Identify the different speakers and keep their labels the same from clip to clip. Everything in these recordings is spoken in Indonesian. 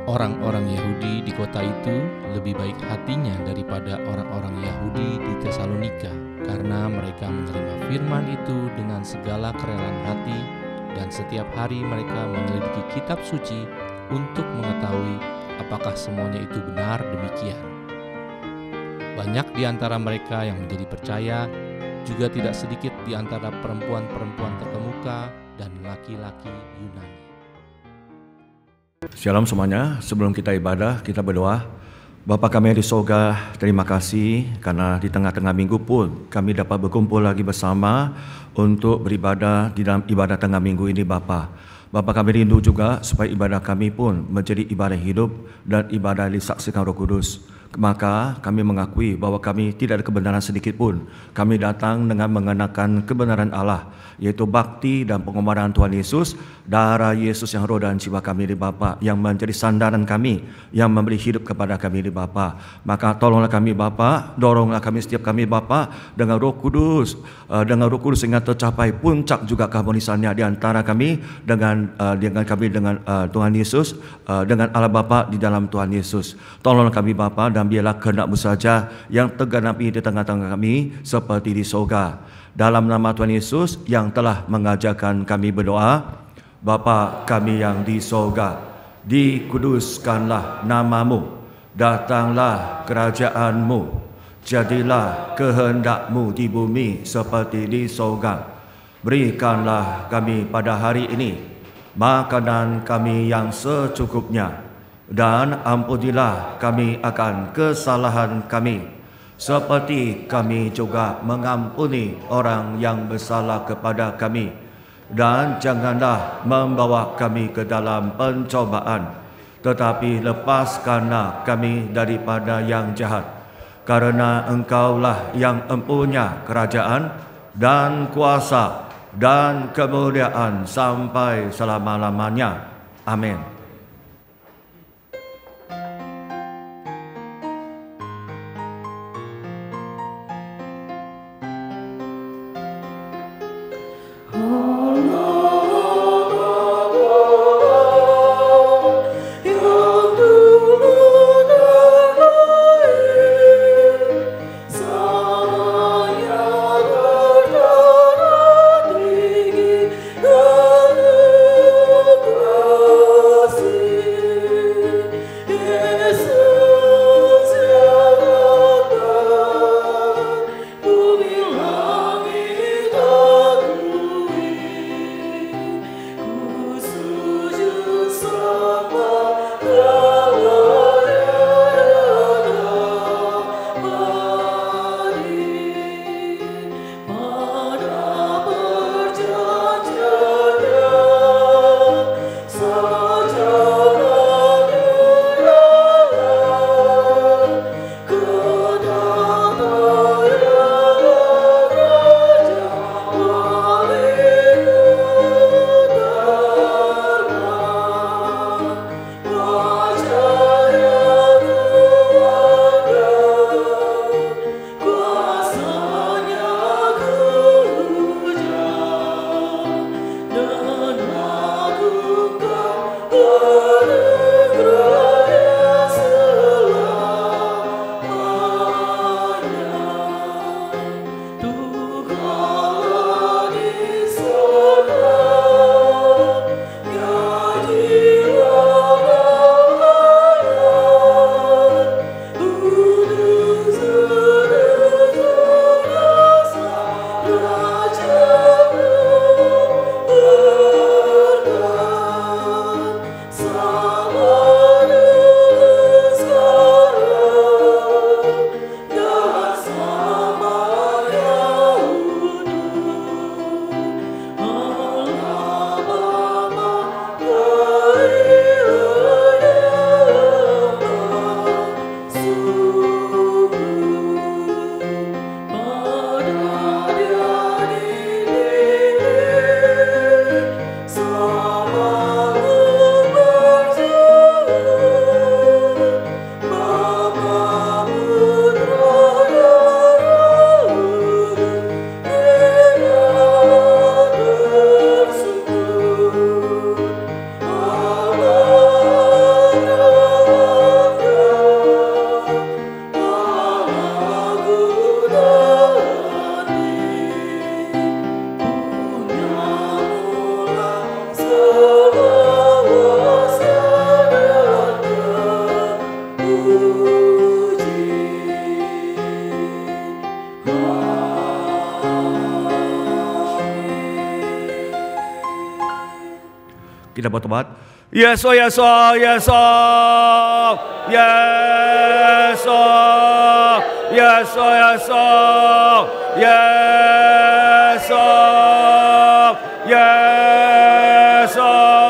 Speaker 1: Orang-orang Yahudi di kota itu lebih baik hatinya daripada orang-orang Yahudi di Tesalonika, karena mereka menerima firman itu dengan segala kerelaan hati, dan setiap hari mereka menyelidiki kitab suci untuk mengetahui apakah semuanya itu benar demikian. Banyak di antara mereka yang menjadi percaya, juga tidak sedikit di antara perempuan-perempuan terkemuka dan laki-laki Yunani.
Speaker 2: Shalom semuanya, sebelum kita ibadah, kita berdoa. Bapa kami di sorga, terima kasih karena di tengah-tengah minggu pun kami dapat berkumpul lagi bersama untuk beribadah di dalam ibadah tengah minggu ini Bapa. Bapa kami rindu juga supaya ibadah kami pun menjadi ibadah hidup dan ibadah disaksikan Roh Kudus. Maka kami mengakui bahwa kami tidak ada kebenaran sedikit pun. Kami datang dengan mengenakan kebenaran Allah, yaitu bakti dan pengobaran Tuhan Yesus, darah Yesus yang roh dan jiwa kami di Bapa, yang menjadi sandaran kami, yang memberi hidup kepada kami di Bapa. Maka tolonglah kami Bapa, doronglah kami setiap kami Bapa dengan Roh Kudus, sehingga tercapai puncak juga keharmonisannya di antara kami dengan Tuhan Yesus, dengan Allah Bapa di dalam Tuhan Yesus. Tolonglah kami Bapa, dan biarlah kehendak-Mu saja yang tergenapi di tengah-tengah kami seperti di surga. Dalam nama Tuhan Yesus yang telah mengajarkan kami berdoa, Bapa kami yang di surga, dikuduskanlah nama-Mu, datanglah kerajaan-Mu, jadilah kehendak-Mu di bumi seperti di surga. Berikanlah kami pada hari ini makanan kami yang secukupnya, dan ampunilah kami akan kesalahan kami, seperti kami juga mengampuni orang yang bersalah kepada kami. Dan janganlah membawa kami ke dalam pencobaan, tetapi lepaskanlah kami daripada yang jahat. Karena Engkaulah yang mempunyai kerajaan dan kuasa dan kemuliaan sampai selama-lamanya. Amin.
Speaker 3: Yeah.
Speaker 2: kita bertobat. Yes, oh, yes, oh, yes, oh. Yes, oh. Yes, oh, yes, oh. Yes, oh. Yes, oh.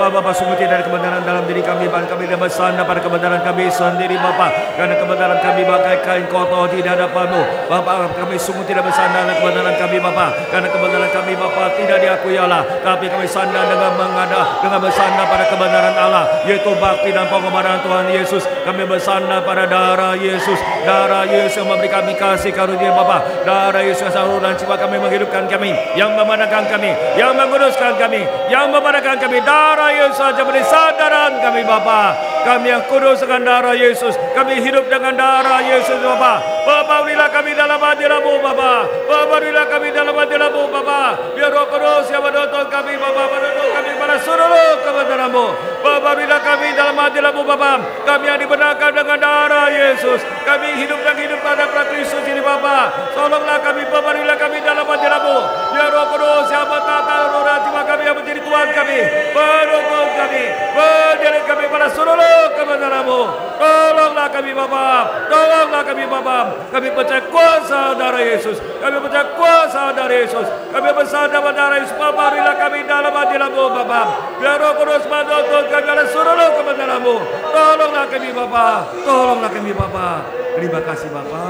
Speaker 2: Bapa, sungguh tidak ada kebenaran dalam diri kami, bahkan kami tidak bersandar pada kebenaran kami sendiri, Bapa. Karena kebenaran kami bagai kain kotor tidak ada penuh. Bapa, kami sungguh tidak bersandar dengan kebenaran kami, Bapa. Karena kebenaran kami, Bapa, tidak diakui Allah. Tapi kami sandar dengan bersandar pada kebenaran Allah, yaitu bakti dan pengorbanan Tuhan Yesus. Kami bersandar pada darah Yesus. Darah Yesus yang memberi kami kasih karunia, Bapa. Darah Yesus yang selalu dan jiwa kami menghidupkan kami, yang memandangkan kami, yang menguduskan kami, yang memandangkan kami. Darah Yesus saja beri sadaran kami, Bapa. Kami yang kudus dengan darah Yesus. Kami hidup dengan darah Yesus, Bapa. Bapa, berilah kami dalam hadirat-Mu, Bapa. Bapa, berilah kami dalam hadirat-Mu, Bapa. Biar Roh Kudus yang menuntun kami, Bapa, menuntun kami pada seluruh kebenaran-Mu. Bapa, berilah kami dalam hadirat-Mu, Bapa. Kami yang dibenarkan dengan darah Yesus. Kami hidup dan hidup pada Kristus ini, Bapa. Tolonglah kami, Bapa, berilah kami dalam hadirat-Mu. Biar Roh Kudus yang menata roh dan jiwa kami yang menjadi Tuhan kami. Menuntun kami, menjadikan kami pada seluruh kebenaran-Mu. Tolonglah kami, Bapa. Tolonglah kami, Bapa. Kami percaya kuasa darah Yesus. Kami percaya kuasa darah Yesus. Kami bersandar pada darah Yesus. Bapa, berilah kami dalam hadirat-Mu, Bapa. Biar Roh Kudus menuntun kami pada seluruh kebenaran-Mu. Tolonglah kami, Bapa. Tolonglah kami, Bapa. Terima kasih, Bapa.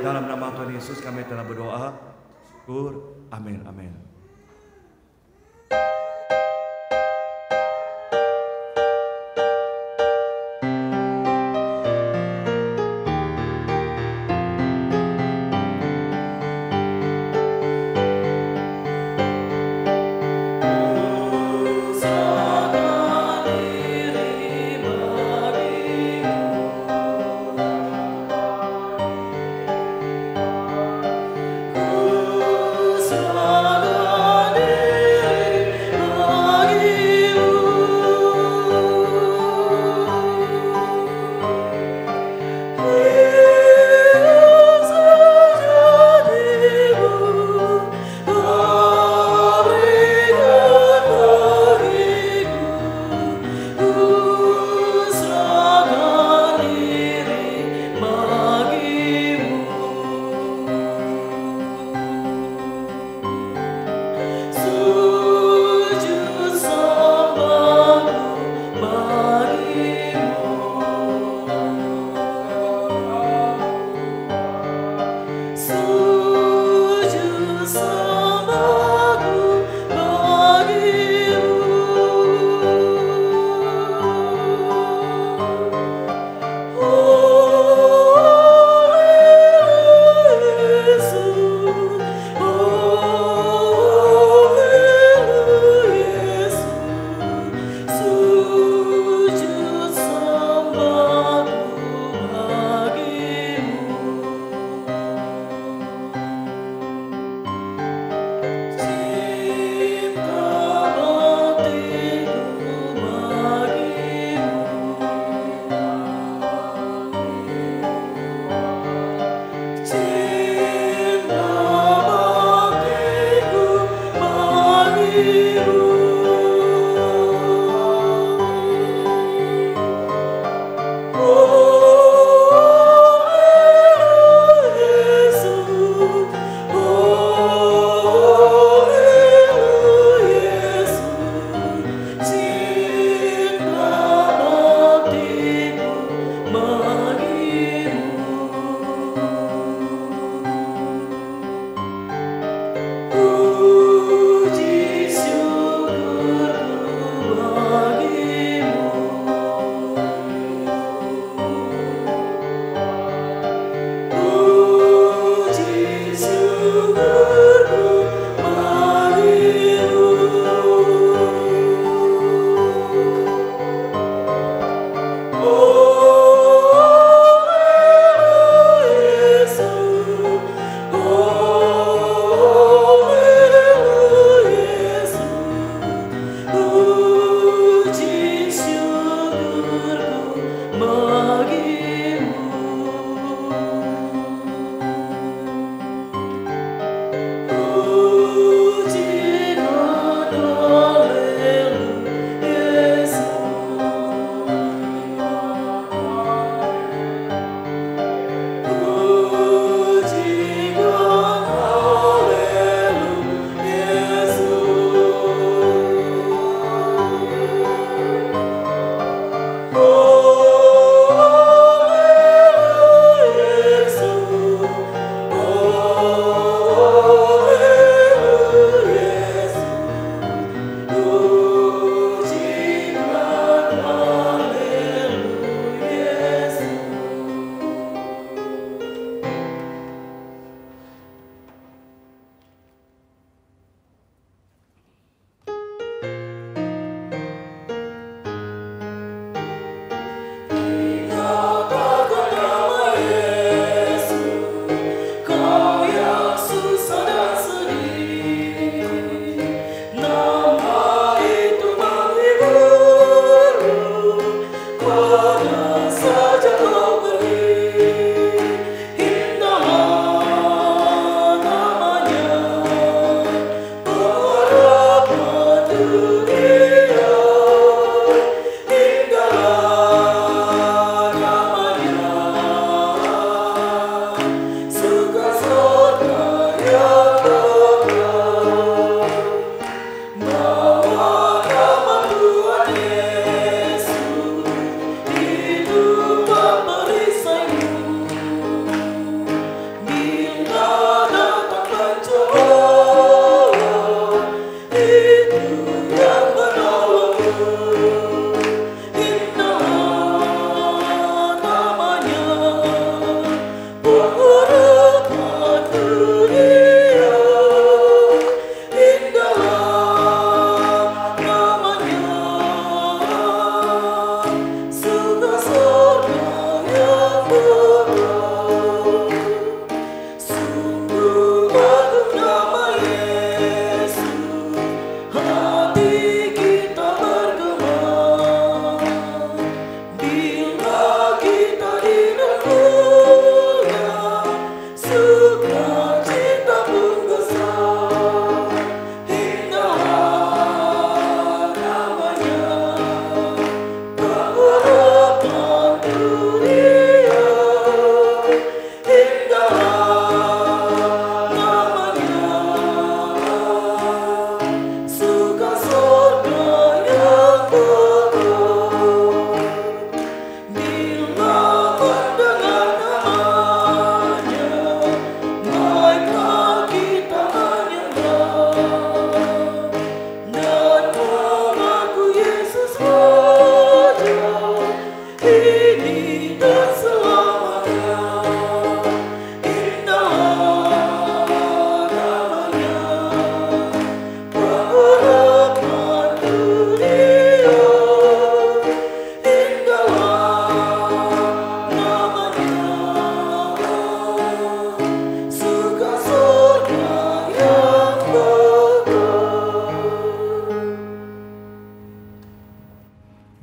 Speaker 2: Dalam nama Tuhan Yesus kami telah berdoa. Syukur. Amin. Amin.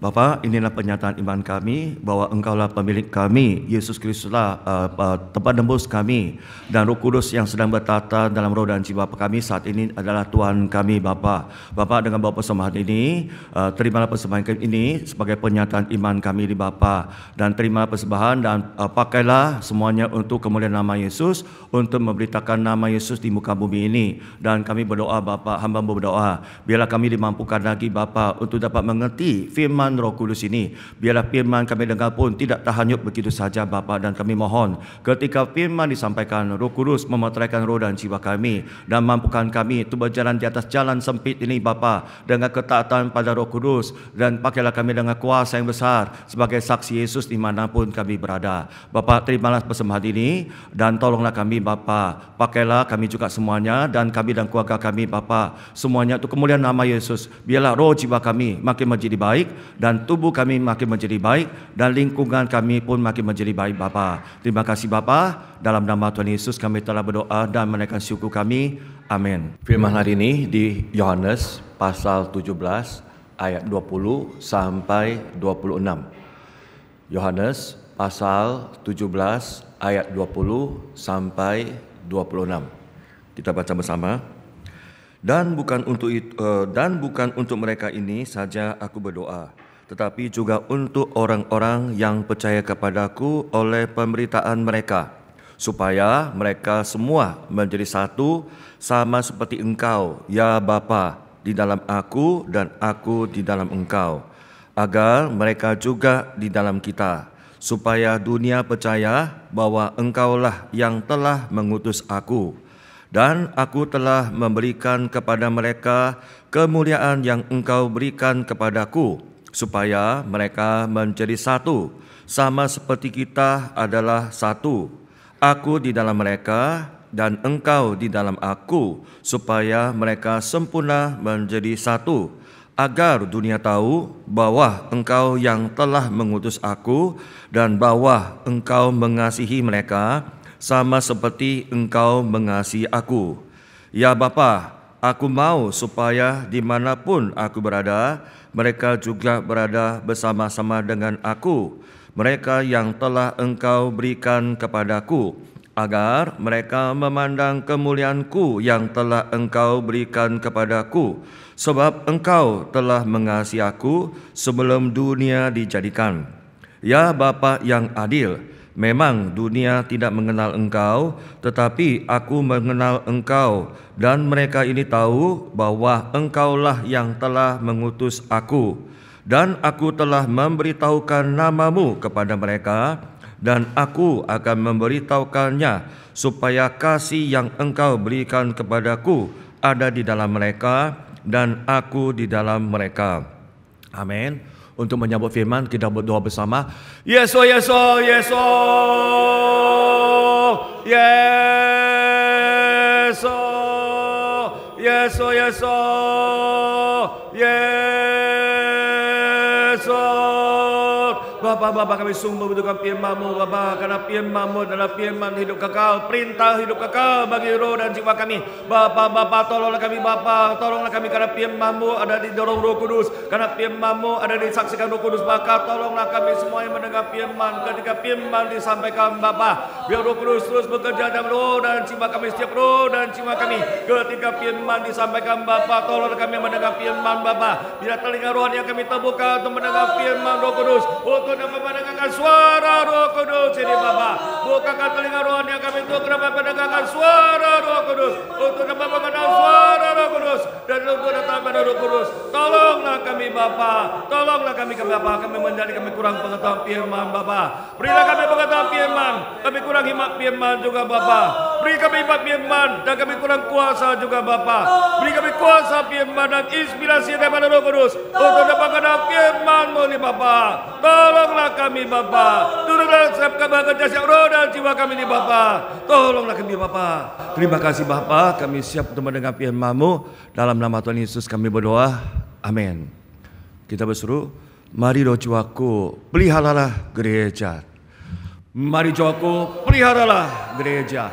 Speaker 2: Bapa, inilah pernyataan iman kami bahwa Engkaulah pemilik kami, Yesus Kristuslah tempat tembus kami, dan Roh Kudus yang sedang bertata dalam roh dan jiwa kami saat ini adalah Tuhan kami Bapa. Bapa, dengan bawa persembahan ini, terimalah persembahan kami ini sebagai pernyataan iman kami di Bapa, dan terima persembahan dan pakailah semuanya untuk kemuliaan nama Yesus, untuk memberitakan nama Yesus di muka bumi ini. Dan kami berdoa Bapa, hamba berdoa, biarlah kami dimampukan lagi Bapa untuk dapat mengerti firman Roh Kudus ini. Biarlah firman kami dengar pun tidak terhanyut begitu saja Bapa, dan kami mohon ketika firman disampaikan, Roh Kudus memeteraikan roh dan jiwa kami dan mampukan kami untuk berjalan di atas jalan sempit ini Bapa, dengan ketaatan pada Roh Kudus, dan pakailah kami dengan kuasa yang besar sebagai saksi Yesus dimanapun kami berada. Bapa, terimalah persembahan ini dan tolonglah kami Bapa, pakailah kami juga semuanya, dan kami dan keluarga kami Bapa, semuanya untuk kemuliaan nama Yesus. Biarlah roh jiwa kami makin menjadi baik, dan tubuh kami makin menjadi baik, dan lingkungan kami pun makin menjadi baik Bapa. Terima kasih Bapa, dalam nama Tuhan Yesus kami telah berdoa dan menaikkan syukur kami. Amin. Firman hari ini di Yohanes pasal 17 ayat 20 sampai 26. Yohanes pasal 17 ayat 20 sampai 26. Kita baca bersama. Dan bukan untuk mereka ini saja aku berdoa, tetapi juga untuk orang-orang yang percaya kepadaku oleh pemberitaan mereka, supaya mereka semua menjadi satu, sama seperti Engkau, ya Bapa, di dalam aku dan aku di dalam Engkau, agar mereka juga di dalam kita, supaya dunia percaya bahwa Engkaulah yang telah mengutus aku, dan aku telah memberikan kepada mereka kemuliaan yang Engkau berikan kepadaku, supaya mereka menjadi satu, sama seperti kita adalah satu. Aku di dalam mereka dan Engkau di dalam aku, supaya mereka sempurna menjadi satu, agar dunia tahu bahwa Engkau yang telah mengutus aku, dan bahwa Engkau mengasihi mereka sama seperti Engkau mengasihi aku. Ya Bapa, Aku mau supaya dimanapun aku berada, mereka juga berada bersama-sama dengan aku, mereka yang telah Engkau berikan kepadaku, agar mereka memandang kemuliaan-Ku yang telah Engkau berikan kepadaku, sebab Engkau telah mengasihi aku sebelum dunia dijadikan. Ya Bapa yang adil, memang dunia tidak mengenal Engkau, tetapi aku mengenal Engkau, dan mereka ini tahu bahwa Engkaulah yang telah mengutus aku. Dan aku telah memberitahukan namamu kepada mereka, dan aku akan memberitahukannya, supaya kasih yang Engkau berikan kepadaku ada di dalam mereka, dan aku di dalam mereka. Amin. Untuk menyambut firman, kita berdoa bersama. Yeso, Yeso, Yeso, Yeso, Yeso, Yeso, Yeso. Bapa kami sungguh membutuhkan firman-Mu, Bapa, karena firman-Mu adalah firman hidup kekal, perintah hidup kekal bagi roh dan jiwa kami. Bapa, tolonglah kami, Bapa, tolonglah kami, karena firman-Mu ada di dalam Roh Kudus, karena firman-Mu ada disaksikan Roh Kudus. Maka tolonglah kami semua yang mendengar firman, ketika firman disampaikan, Bapa, biar Roh Kudus terus bekerja dalam roh dan jiwa kami, setiap roh dan jiwa kami. Ketika firman disampaikan, Bapa, tolonglah kami mendengar firman, Bapa, bila telinga rohani yang kami terbuka untuk mendengar firman Roh Kudus, untuk dapat mendengarkan suara Roh Kudus ini, Bapa. Bukakan telinga rohani yang kami untuk dapat mendengarkan suara Roh Kudus, untuk dapat mengenal suara Roh Kudus, dan untuk datang pada Roh Kudus. Tolonglah kami, Bapa, tolonglah kami, Bapa. Kami menjadi kami kurang pengetahuan firman, Bapa. Berilah kami pengetahuan firman, kami kurang hikmat firman juga, Bapa. Beri kami hikmat firman, dan kami kurang kuasa juga, Bapa. Beri kami kuasa firman dan inspirasi daripada Roh Kudus, untuk dapat mengenal firman-Mu ini, Bapa. Tolonglah kami, Bapa. Turunlah setiap bekerja setiap roh dan jiwa kami ini, Bapa. Tolonglah kami, Bapa. Terima kasih, Bapa. Kami siap untuk mendengar firman-Mu. Dalam nama Tuhan Yesus kami berdoa. Amin. Kita berseru, mari roh jiwaku, peliharalah gereja. Mari jiwaku, peliharalah gereja.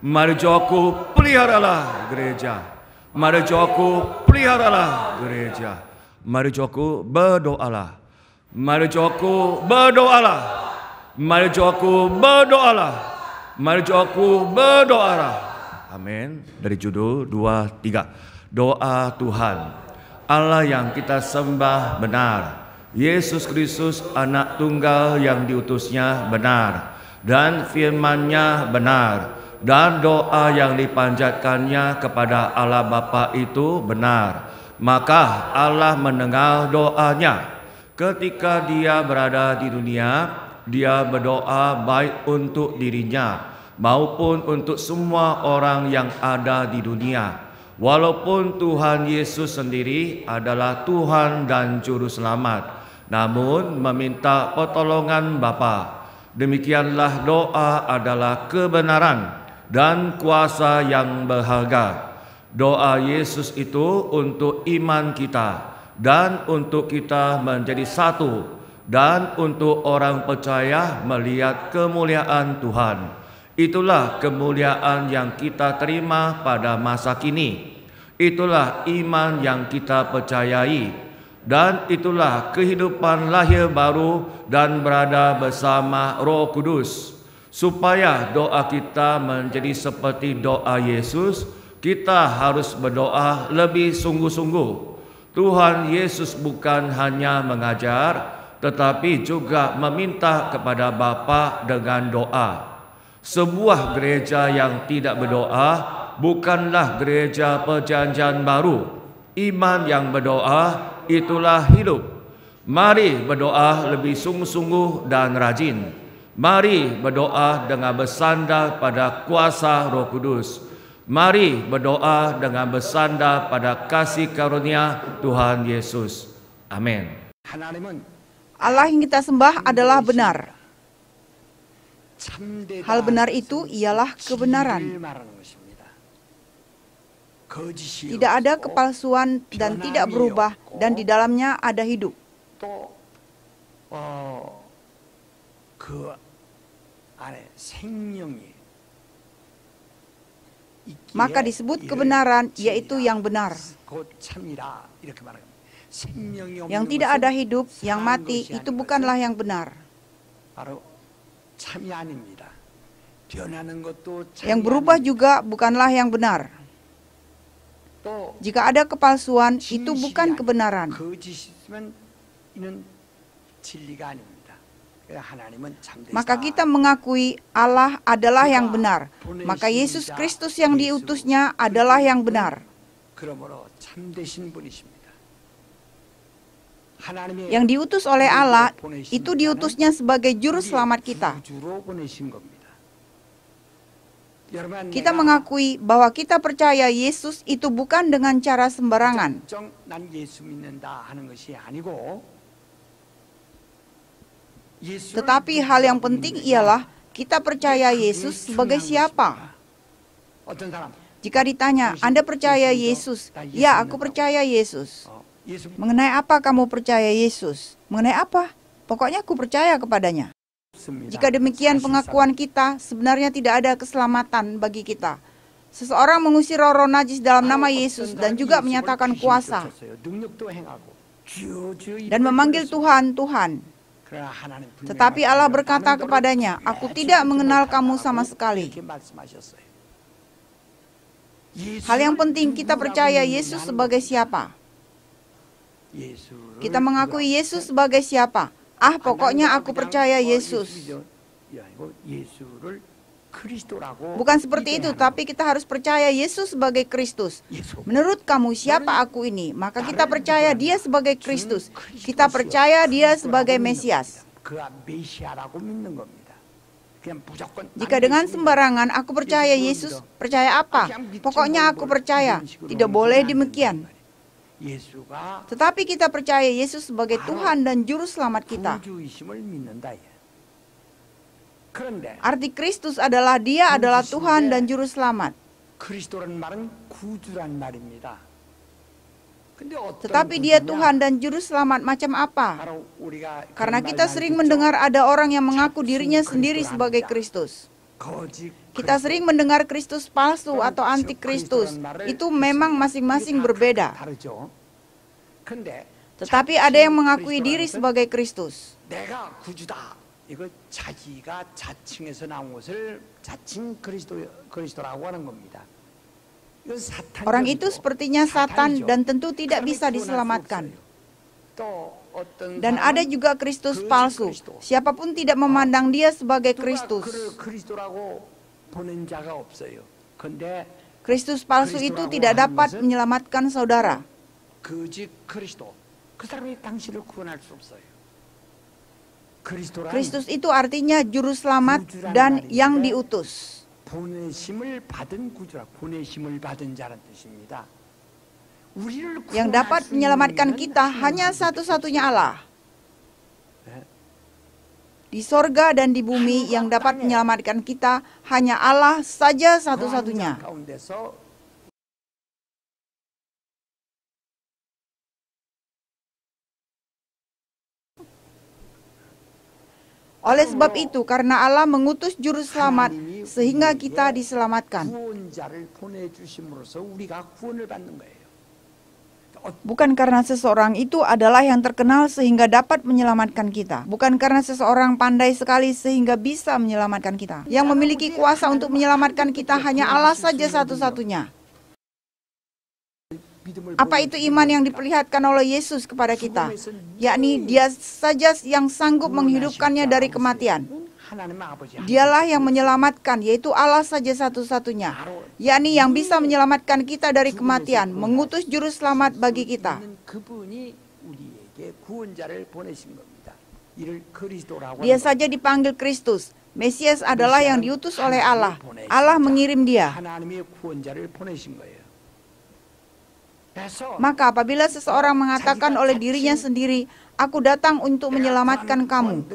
Speaker 2: Mari jiwaku, peliharalah gereja. Mari jiwaku, peliharalah gereja. Mari jiwaku, berdoalah. Mari jiwaku, berdoalah. Mari jiwaku, berdoalah. Mari jiwaku, berdoalah. Amin. Dari judul 2, 3. Doa Tuhan. Allah yang kita sembah benar. Yesus Kristus anak tunggal yang diutusnya benar. Dan firman-Nya benar. Dan doa yang dipanjatkannya kepada Allah Bapa itu benar. Maka Allah mendengar doanya. Ketika dia berada di dunia, dia berdoa baik untuk dirinya maupun untuk semua orang yang ada di dunia. Walaupun Tuhan Yesus sendiri adalah Tuhan dan Juru Selamat, namun meminta pertolongan Bapa. Demikianlah doa adalah kebenaran dan kuasa yang berharga. Doa Yesus itu untuk iman kita dan untuk kita menjadi satu, dan untuk orang percaya melihat kemuliaan Tuhan. Itulah kemuliaan yang kita terima pada masa kini. Itulah iman yang kita percayai, dan itulah kehidupan lahir baru dan berada bersama Roh Kudus. Supaya doa kita menjadi seperti doa Yesus, kita harus berdoa lebih sungguh-sungguh. Tuhan Yesus bukan hanya mengajar, tetapi juga meminta kepada Bapa dengan doa. Sebuah gereja yang tidak berdoa bukanlah gereja perjanjian baru. Iman yang berdoa itulah hidup. Mari berdoa lebih sungguh-sungguh dan rajin. Mari berdoa dengan bersandar pada kuasa Roh Kudus. Mari berdoa dengan bersandar pada kasih karunia Tuhan Yesus. Amin.
Speaker 3: Allah yang kita sembah adalah benar. Hal benar itu ialah kebenaran. Tidak ada kepalsuan dan tidak berubah, dan di dalamnya ada hidup. maka disebut kebenaran, yaitu yang benar. Yang tidak ada hidup, yang mati, itu bukanlah yang benar. Yang berubah juga bukanlah yang benar. Jika ada kepalsuan, itu bukan kebenaran. Maka kita mengakui Allah adalah yang benar. Maka Yesus Kristus yang diutusnya adalah yang benar. Yang diutus oleh Allah, itu diutusnya sebagai juru selamat kita. Kita mengakui bahwa kita percaya Yesus itu bukan dengan cara sembarangan. Tetapi hal yang penting ialah kita percaya Yesus sebagai siapa. Jika ditanya, Anda percaya Yesus? Ya, aku percaya Yesus. Mengenai apa kamu percaya Yesus? Mengenai apa? Pokoknya aku percaya kepadanya. Jika demikian pengakuan kita, sebenarnya tidak ada keselamatan bagi kita. Seseorang mengusir roh-roh najis dalam nama Yesus dan juga menyatakan kuasa dan memanggil Tuhan, Tuhan. Tetapi Allah berkata kepadanya, aku tidak mengenal kamu sama sekali. Hal yang penting kita percaya Yesus sebagai siapa. Kita mengakui Yesus sebagai siapa. Pokoknya aku percaya Yesus. Bukan seperti itu, tapi kita harus percaya Yesus sebagai Kristus. Menurut kamu, siapa aku ini? Maka kita percaya Dia sebagai Kristus. Kita percaya Dia sebagai Mesias. Jika dengan sembarangan aku percaya Yesus, percaya apa? Pokoknya aku percaya. Tidak boleh demikian. Tetapi kita percaya Yesus sebagai Tuhan dan Juru Selamat kita. Arti Kristus adalah Dia adalah Tuhan dan Juru Selamat. Tetapi Dia Tuhan dan Juru Selamat macam apa? Karena kita sering mendengar ada orang yang mengaku dirinya sendiri sebagai Kristus. Kita sering mendengar Kristus palsu atau antikristus. Itu memang masing-masing berbeda. Tetapi ada yang mengakui diri sebagai Kristus. Orang itu sepertinya Satan dan tentu tidak bisa diselamatkan. Dan ada juga Kristus palsu. Siapapun tidak memandang dia sebagai Kristus. Kristus palsu itu tidak dapat menyelamatkan saudara. Kristus itu artinya juru selamat dan yang diutus. Yang dapat menyelamatkan kita hanya satu-satunya Allah. Di sorga dan di bumi yang dapat menyelamatkan kita hanya Allah saja satu-satunya. Oleh sebab itu, karena Allah mengutus juru selamat sehingga kita diselamatkan. Bukan karena seseorang itu adalah yang terkenal sehingga dapat menyelamatkan kita. Bukan karena seseorang pandai sekali sehingga bisa menyelamatkan kita. Yang memiliki kuasa untuk menyelamatkan kita hanya Allah saja satu-satunya. Apa itu iman yang diperlihatkan oleh Yesus kepada kita? Yakni Dia saja yang sanggup menghidupkannya dari kematian. Dialah yang menyelamatkan, yaitu Allah saja satu-satunya. Yakni yang bisa menyelamatkan kita dari kematian, mengutus juru selamat bagi kita. Dia saja dipanggil Kristus. Mesias adalah yang diutus oleh Allah. Allah mengirim Dia. Maka apabila seseorang mengatakan oleh dirinya sendiri, aku datang untuk menyelamatkan kamu,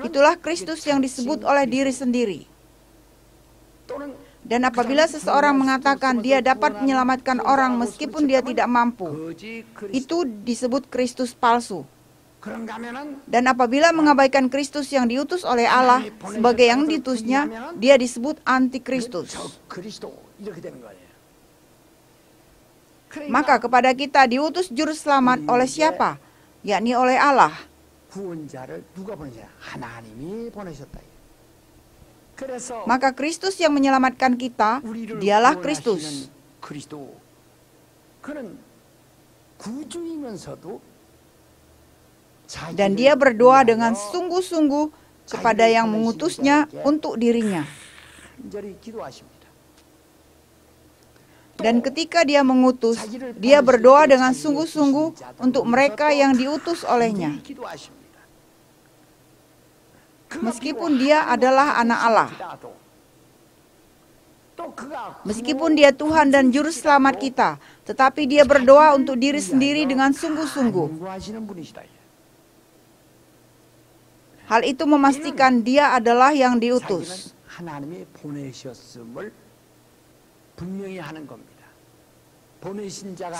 Speaker 3: itulah Kristus yang disebut oleh diri sendiri. Dan apabila seseorang mengatakan dia dapat menyelamatkan orang meskipun dia tidak mampu, itu disebut Kristus palsu. Dan apabila mengabaikan Kristus yang diutus oleh Allah sebagai yang diutusnya, dia disebut antikristus. Maka kepada kita diutus juru selamat oleh siapa? Yakni oleh Allah. Maka Kristus yang menyelamatkan kita, dialah Kristus. Dan dia berdoa dengan sungguh-sungguh kepada yang mengutusnya untuk dirinya. Dan ketika dia mengutus, dia berdoa dengan sungguh-sungguh untuk mereka yang diutus olehnya. Meskipun dia adalah anak Allah. Meskipun dia Tuhan dan Juru Selamat kita, tetapi dia berdoa untuk diri sendiri dengan sungguh-sungguh. Hal itu memastikan dia adalah yang diutus.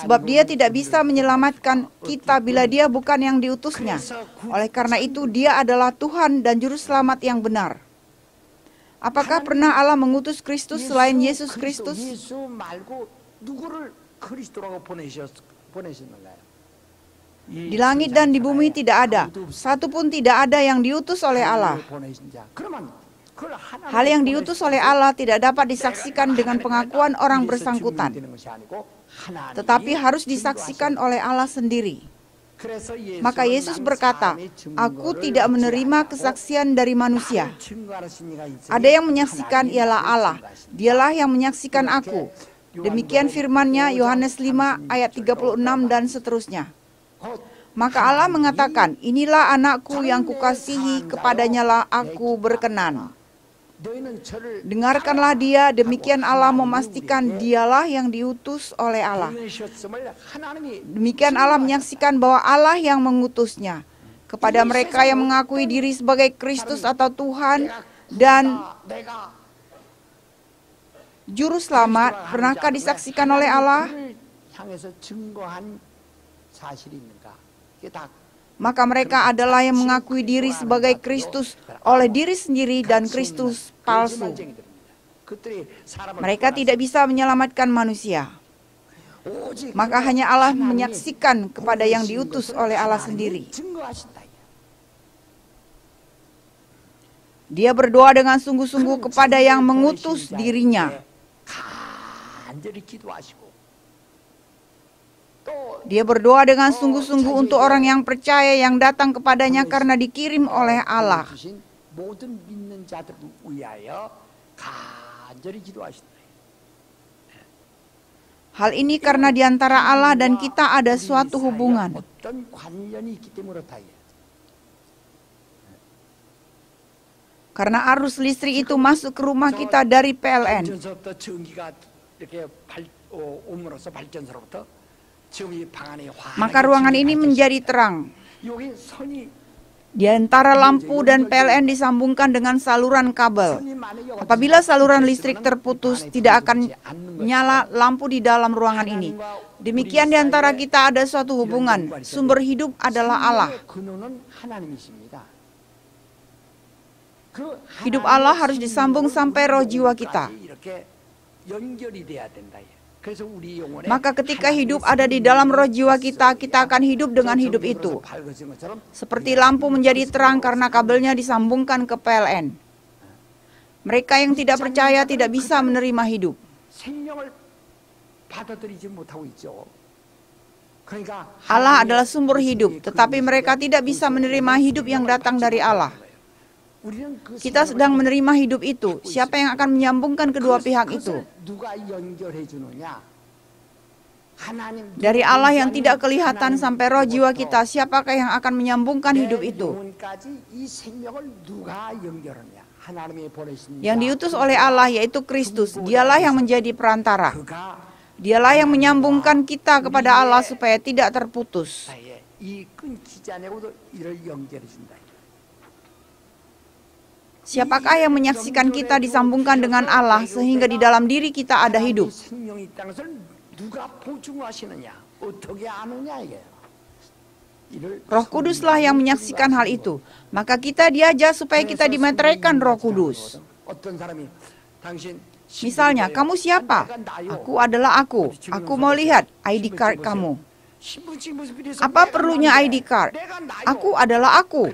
Speaker 3: Sebab dia tidak bisa menyelamatkan kita bila dia bukan yang diutusnya. Oleh karena itu dia adalah Tuhan dan Juru Selamat yang benar. Apakah pernah Allah mengutus Kristus selain Yesus Kristus? Di langit dan di bumi tidak ada, satu pun tidak ada yang diutus oleh Allah. Hal yang diutus oleh Allah tidak dapat disaksikan dengan pengakuan orang bersangkutan, tetapi harus disaksikan oleh Allah sendiri. Maka Yesus berkata, "Aku tidak menerima kesaksian dari manusia. Ada yang menyaksikan ialah Allah. Dialah yang menyaksikan aku." Demikian firman-Nya Yohanes 5 ayat 36 dan seterusnya. Maka Allah mengatakan, "Inilah anakku yang kukasihi, kepadanyalah aku berkenan." Dengarkanlah dia, demikian Allah memastikan dialah yang diutus oleh Allah. Demikian Allah menyaksikan bahwa Allah yang mengutusnya. Kepada mereka yang mengakui diri sebagai Kristus atau Tuhan dan Juru Selamat, pernahkah disaksikan oleh Allah? Maka mereka adalah yang mengakui diri sebagai Kristus oleh diri sendiri dan Kristus palsu. Mereka tidak bisa menyelamatkan manusia. Maka hanya Allah menyaksikan kepada yang diutus oleh Allah sendiri. Dia berdoa dengan sungguh-sungguh kepada yang mengutus dirinya. Dia berdoa dengan sungguh-sungguh untuk orang yang percaya yang datang kepadanya karena dikirim oleh Allah. Hal ini karena di antara Allah dan kita ada suatu hubungan. Karena arus listrik itu masuk ke rumah kita dari PLN. Maka ruangan ini menjadi terang. Di antara lampu dan PLN disambungkan dengan saluran kabel. Apabila saluran listrik terputus, tidak akan nyala lampu di dalam ruangan ini. Demikian di antara kita ada suatu hubungan. Sumber hidup adalah Allah. Hidup Allah harus disambung sampai roh jiwa kita. Maka ketika hidup ada di dalam roh jiwa kita, kita akan hidup dengan hidup itu. Seperti lampu menjadi terang karena kabelnya disambungkan ke PLN. Mereka yang tidak percaya tidak bisa menerima hidup. Allah adalah sumber hidup, tetapi mereka tidak bisa menerima hidup yang datang dari Allah. Kita sedang menerima hidup itu. Siapa yang akan menyambungkan kedua pihak itu? Dari Allah yang tidak kelihatan sampai roh jiwa kita, siapakah yang akan menyambungkan hidup itu? Yang diutus oleh Allah yaitu Kristus. Dialah yang menjadi perantara. Dialah yang menyambungkan kita kepada Allah supaya tidak terputus. Siapakah yang menyaksikan kita disambungkan dengan Allah sehingga di dalam diri kita ada hidup? Roh Kuduslah yang menyaksikan hal itu. Maka kita diajar supaya kita dimeteraikan Roh Kudus. Misalnya, kamu siapa? Aku adalah aku. Aku mau lihat ID card kamu. Apa perlunya ID card? Aku adalah aku.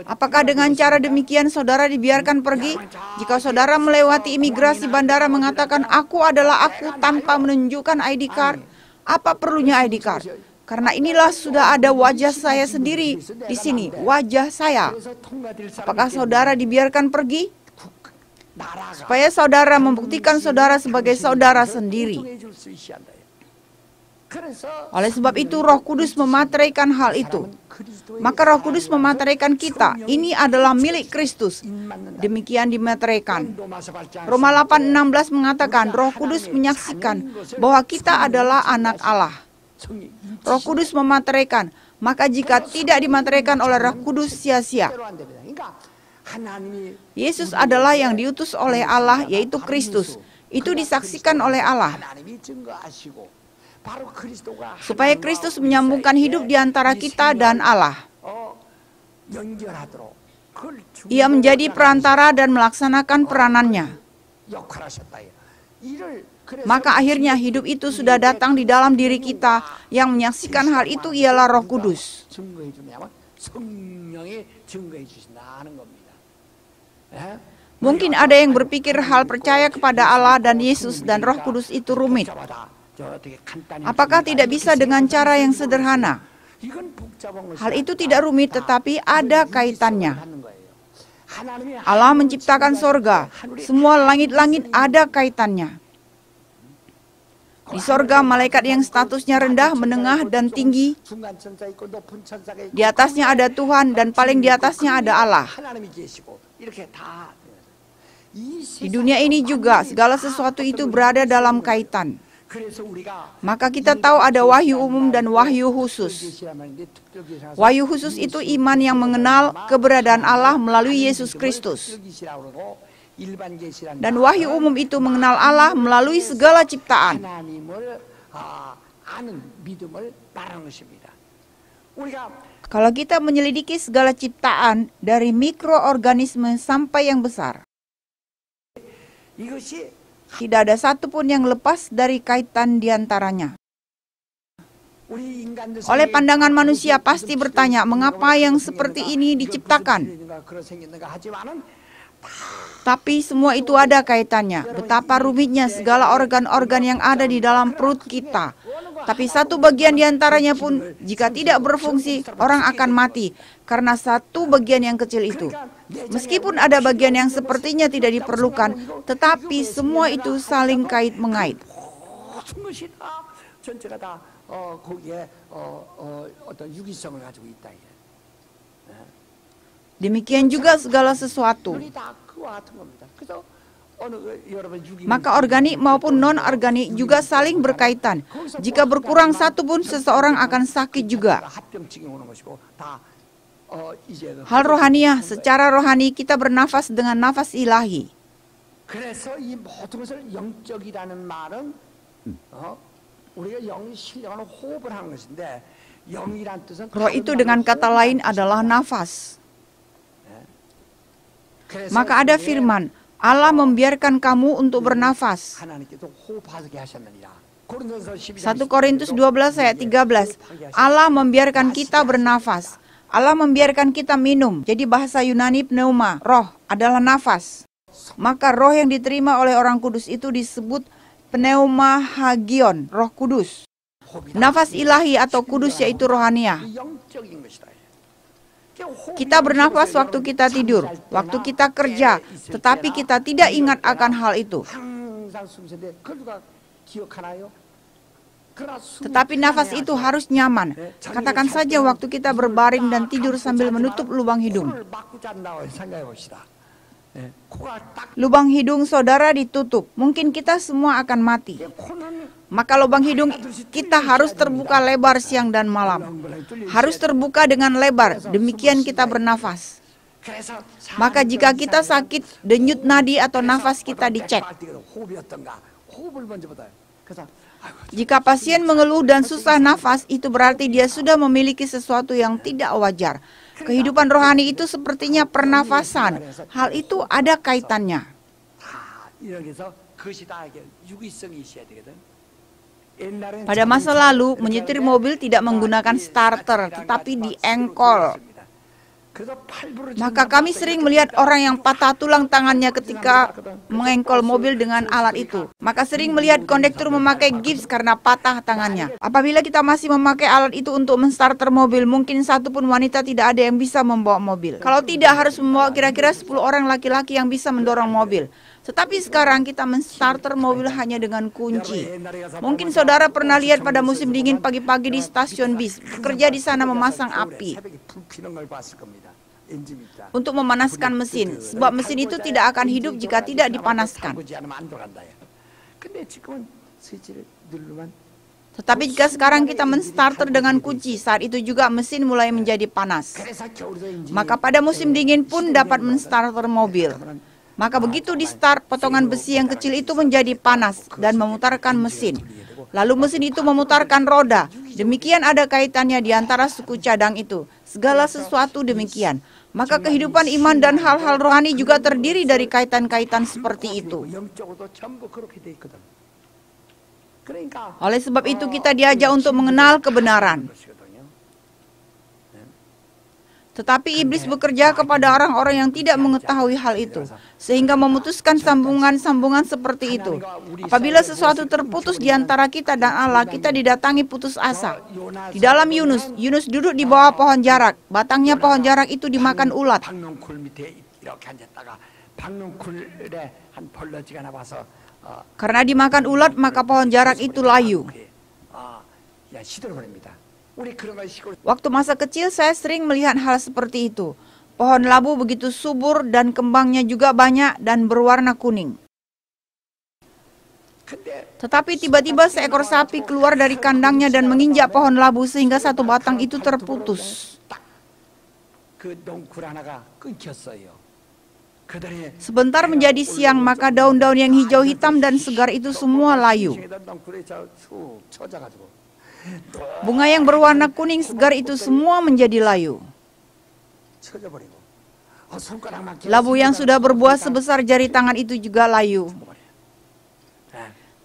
Speaker 3: Apakah dengan cara demikian saudara dibiarkan pergi? Jika saudara melewati imigrasi bandara mengatakan aku adalah aku tanpa menunjukkan ID card, apa perlunya ID card? Karena inilah sudah ada wajah saya sendiri di sini, wajah saya. Apakah saudara dibiarkan pergi? Supaya saudara membuktikan saudara sebagai saudara sendiri. Oleh sebab itu Roh Kudus memateraikan hal itu. Maka Roh Kudus memateraikan kita. Ini adalah milik Kristus. Demikian dimateraikan. Roma 8:16 mengatakan Roh Kudus menyaksikan bahwa kita adalah anak Allah. Roh Kudus memateraikan. Maka jika tidak dimateraikan oleh Roh Kudus sia-sia. Yesus adalah yang diutus oleh Allah, yaitu Kristus. Itu disaksikan oleh Allah. Supaya Kristus menyambungkan hidup di antara kita dan Allah. Ia menjadi perantara dan melaksanakan peranannya. Maka akhirnya hidup itu sudah datang di dalam diri kita. Yang menyaksikan hal itu ialah Roh Kudus. Mungkin ada yang berpikir hal percaya kepada Allah dan Yesus dan Roh Kudus itu rumit. Apakah tidak bisa dengan cara yang sederhana? Hal itu tidak rumit, tetapi ada kaitannya. Allah menciptakan sorga. Semua langit-langit ada kaitannya. Di sorga, malaikat yang statusnya rendah, menengah, dan tinggi. Di atasnya ada Tuhan, dan paling di atasnya ada Allah. Di dunia ini juga, segala sesuatu itu berada dalam kaitan. Maka kita tahu ada wahyu umum dan wahyu khusus. Wahyu khusus itu iman yang mengenal keberadaan Allah melalui Yesus Kristus. Dan wahyu umum itu mengenal Allah melalui segala ciptaan. Kalau kita menyelidiki segala ciptaan dari mikroorganisme sampai yang besar, tidak ada satupun yang lepas dari kaitan diantaranya. Oleh pandangan manusia pasti bertanya, mengapa yang seperti ini diciptakan? Tapi semua itu ada kaitannya. Betapa rumitnya segala organ-organ yang ada di dalam perut kita. Tapi satu bagian diantaranya pun jika tidak berfungsi, orang akan mati. Karena satu bagian yang kecil itu. Meskipun ada bagian yang sepertinya tidak diperlukan, tetapi semua itu saling kait-mengait. Demikian juga segala sesuatu. Maka organik maupun non-organik juga saling berkaitan. Jika berkurang satu pun, seseorang akan sakit juga. Hal rohaniah, secara rohani kita bernafas dengan nafas ilahi. Roh itu dengan kata lain adalah nafas. Maka ada firman, Allah membiarkan kamu untuk bernafas. 1 Korintus 12 ayat 13. Allah membiarkan kita bernafas. Allah membiarkan kita minum. Jadi bahasa Yunani pneuma, roh adalah nafas. Maka roh yang diterima oleh orang kudus itu disebut pneuma hagion, roh kudus. Nafas ilahi atau kudus yaitu rohaniah. Kita bernafas waktu kita tidur, waktu kita kerja, tetapi kita tidak ingat akan hal itu. Tetapi nafas itu harus nyaman. Katakan saja waktu kita berbaring dan tidur sambil menutup lubang hidung. Lubang hidung saudara ditutup, mungkin kita semua akan mati. Maka lubang hidung kita harus terbuka lebar siang dan malam. Harus terbuka dengan lebar, demikian kita bernafas. Maka jika kita sakit, denyut nadi atau nafas kita dicek. Jika pasien mengeluh dan susah nafas, itu berarti dia sudah memiliki sesuatu yang tidak wajar. Kehidupan rohani itu sepertinya pernafasan. Hal itu ada kaitannya. Pada masa lalu, menyetir mobil tidak menggunakan starter, tetapi diengkol. Maka kami sering melihat orang yang patah tulang tangannya ketika mengengkol mobil dengan alat itu. Maka sering melihat kondektur memakai gips karena patah tangannya. Apabila kita masih memakai alat itu untuk menstarter mobil, mungkin satu pun wanita tidak ada yang bisa membawa mobil. Kalau tidak, harus membawa kira-kira 10 orang laki-laki yang bisa mendorong mobil. Tetapi sekarang kita menstarter mobil hanya dengan kunci. Mungkin saudara pernah lihat pada musim dingin pagi-pagi di stasiun bis, bekerja di sana memasang api untuk memanaskan mesin, sebab mesin itu tidak akan hidup jika tidak dipanaskan. Tetapi jika sekarang kita menstarter dengan kunci, saat itu juga mesin mulai menjadi panas. Maka pada musim dingin pun dapat menstarter mobil. Maka begitu di start, potongan besi yang kecil itu menjadi panas dan memutarkan mesin. Lalu mesin itu memutarkan roda. Demikian ada kaitannya di antara suku cadang itu. Segala sesuatu demikian. Maka kehidupan iman dan hal-hal rohani juga terdiri dari kaitan-kaitan seperti itu. Oleh sebab itu kita diajak untuk mengenal kebenaran. Tetapi iblis bekerja kepada orang-orang yang tidak mengetahui hal itu, sehingga memutuskan sambungan-sambungan seperti itu. Apabila sesuatu terputus di antara kita dan Allah, kita didatangi putus asa. Di dalam Yunus duduk di bawah pohon jarak. Batangnya pohon jarak itu dimakan ulat. Karena dimakan ulat, maka pohon jarak itu layu. Waktu masa kecil saya sering melihat hal seperti itu. Pohon labu begitu subur dan kembangnya juga banyak dan berwarna kuning. Tetapi tiba-tiba seekor sapi keluar dari kandangnya dan menginjak pohon labu sehingga satu batang itu terputus. Sebentar menjadi siang, maka daun-daun yang hijau hitam dan segar itu semua layu. Bunga yang berwarna kuning segar itu semua menjadi layu. Labu yang sudah berbuah sebesar jari tangan itu juga layu,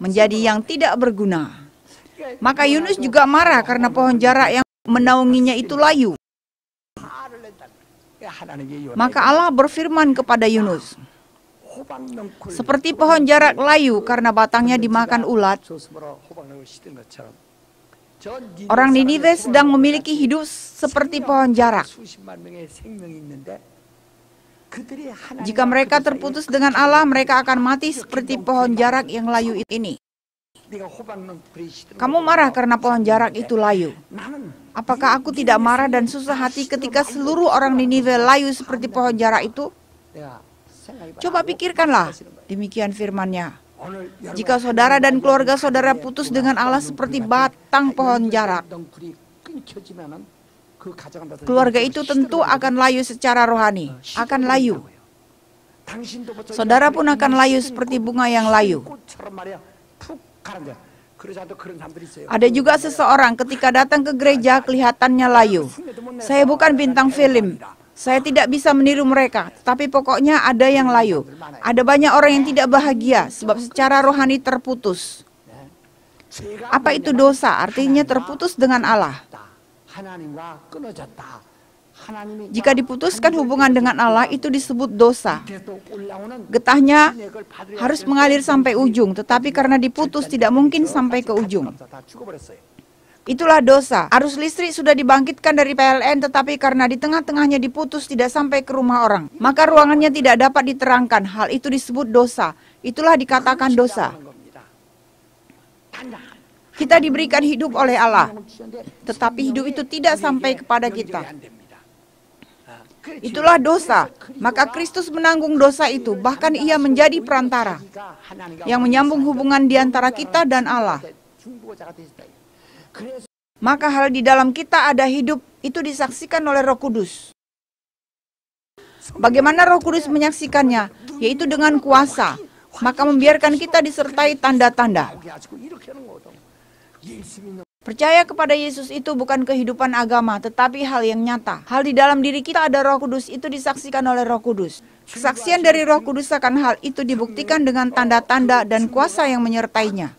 Speaker 3: menjadi yang tidak berguna. Maka Yunus juga marah karena pohon jarak yang menaunginya itu layu. Maka Allah berfirman kepada Yunus, seperti pohon jarak layu karena batangnya dimakan ulat, orang Niniwe sedang memiliki hidup seperti pohon jarak. Jika mereka terputus dengan Allah, mereka akan mati seperti pohon jarak yang layu ini. Kamu marah karena pohon jarak itu layu. Apakah aku tidak marah dan susah hati ketika seluruh orang Niniwe layu seperti pohon jarak itu? Coba pikirkanlah, demikian firman-Nya. Jika saudara dan keluarga saudara putus dengan Allah seperti batang pohon jarak, keluarga itu tentu akan layu secara rohani, akan layu. Saudara pun akan layu seperti bunga yang layu. Ada juga seseorang ketika datang ke gereja kelihatannya layu. Saya bukan bintang film. Saya tidak bisa meniru mereka, tapi pokoknya ada yang layu. Ada banyak orang yang tidak bahagia sebab secara rohani terputus. Apa itu dosa? Artinya terputus dengan Allah. Jika diputuskan hubungan dengan Allah, itu disebut dosa. Getahnya harus mengalir sampai ujung, tetapi karena diputus tidak mungkin sampai ke ujung. Itulah dosa. Arus listrik sudah dibangkitkan dari PLN, tetapi karena di tengah-tengahnya diputus tidak sampai ke rumah orang, maka ruangannya tidak dapat diterangkan. Hal itu disebut dosa. Itulah dikatakan dosa. Kita diberikan hidup oleh Allah, tetapi hidup itu tidak sampai kepada kita. Itulah dosa. Maka Kristus menanggung dosa itu, bahkan Ia menjadi perantara yang menyambung hubungan di antara kita dan Allah. Maka hal di dalam kita ada hidup itu disaksikan oleh Roh Kudus. Bagaimana Roh Kudus menyaksikannya? Yaitu dengan kuasa. Maka membiarkan kita disertai tanda-tanda. Percaya kepada Yesus itu bukan kehidupan agama, tetapi hal yang nyata. Hal di dalam diri kita ada Roh Kudus, itu disaksikan oleh Roh Kudus. Kesaksian dari Roh Kudus akan hal itu dibuktikan dengan tanda-tanda dan kuasa yang menyertainya.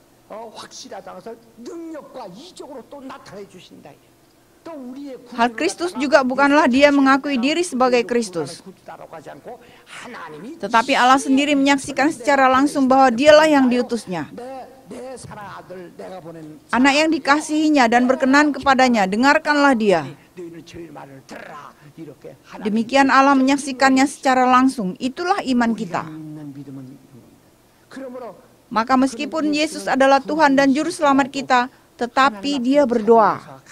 Speaker 3: Hal Kristus juga bukanlah dia mengakui diri sebagai Kristus, tetapi Allah sendiri menyaksikan secara langsung bahwa dialah yang diutusnya. Anak yang dikasihinya dan berkenan kepadanya, dengarkanlah dia. Demikian Allah menyaksikannya secara langsung. Itulah iman kita. Maka meskipun Yesus adalah Tuhan dan Juru Selamat kita, tetapi dia berdoa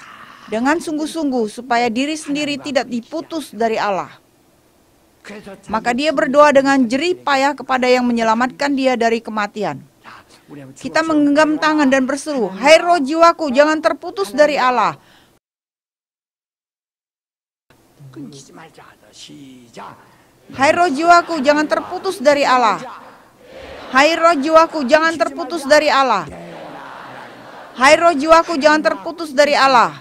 Speaker 3: dengan sungguh-sungguh supaya diri sendiri tidak diputus dari Allah. Maka dia berdoa dengan jerih payah kepada yang menyelamatkan dia dari kematian. Kita menggenggam tangan dan berseru, "Hai roh jiwaku, jangan terputus dari Allah." Hai roh jiwaku, jangan terputus dari Allah. Hai roh jiwaku, jangan terputus dari Allah. Hai roh jiwaku, jangan terputus dari Allah.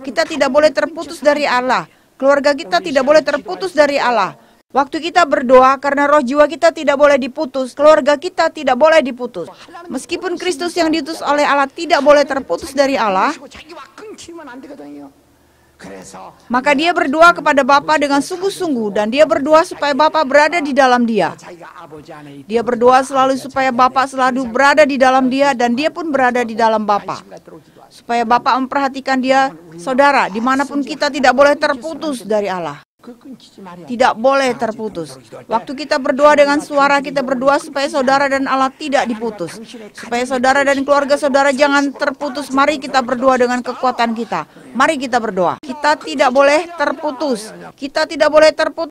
Speaker 3: Kita tidak boleh terputus dari Allah. Keluarga kita tidak boleh terputus dari Allah. Waktu kita berdoa, karena roh jiwa kita tidak boleh diputus, keluarga kita tidak boleh diputus. Meskipun Kristus yang diutus oleh Allah tidak boleh terputus dari Allah, maka dia berdoa kepada Bapa dengan sungguh-sungguh, dan dia berdoa supaya Bapa berada di dalam dia. Dia berdoa selalu supaya Bapa selalu berada di dalam dia, dan dia pun berada di dalam Bapa. Supaya Bapa memperhatikan dia, saudara, dimanapun kita tidak boleh terputus dari Allah. Tidak boleh terputus. Waktu kita berdoa dengan suara, kita berdoa supaya saudara dan Allah tidak diputus. Supaya saudara dan keluarga saudara jangan terputus. Mari kita berdoa dengan kekuatan kita. Mari kita berdoa. Kita tidak boleh terputus. Kita tidak boleh terputus.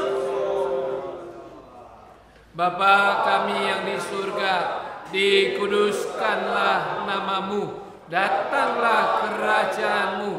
Speaker 4: Bapa kami yang di surga, dikuduskanlah namamu, datanglah kerajaanmu,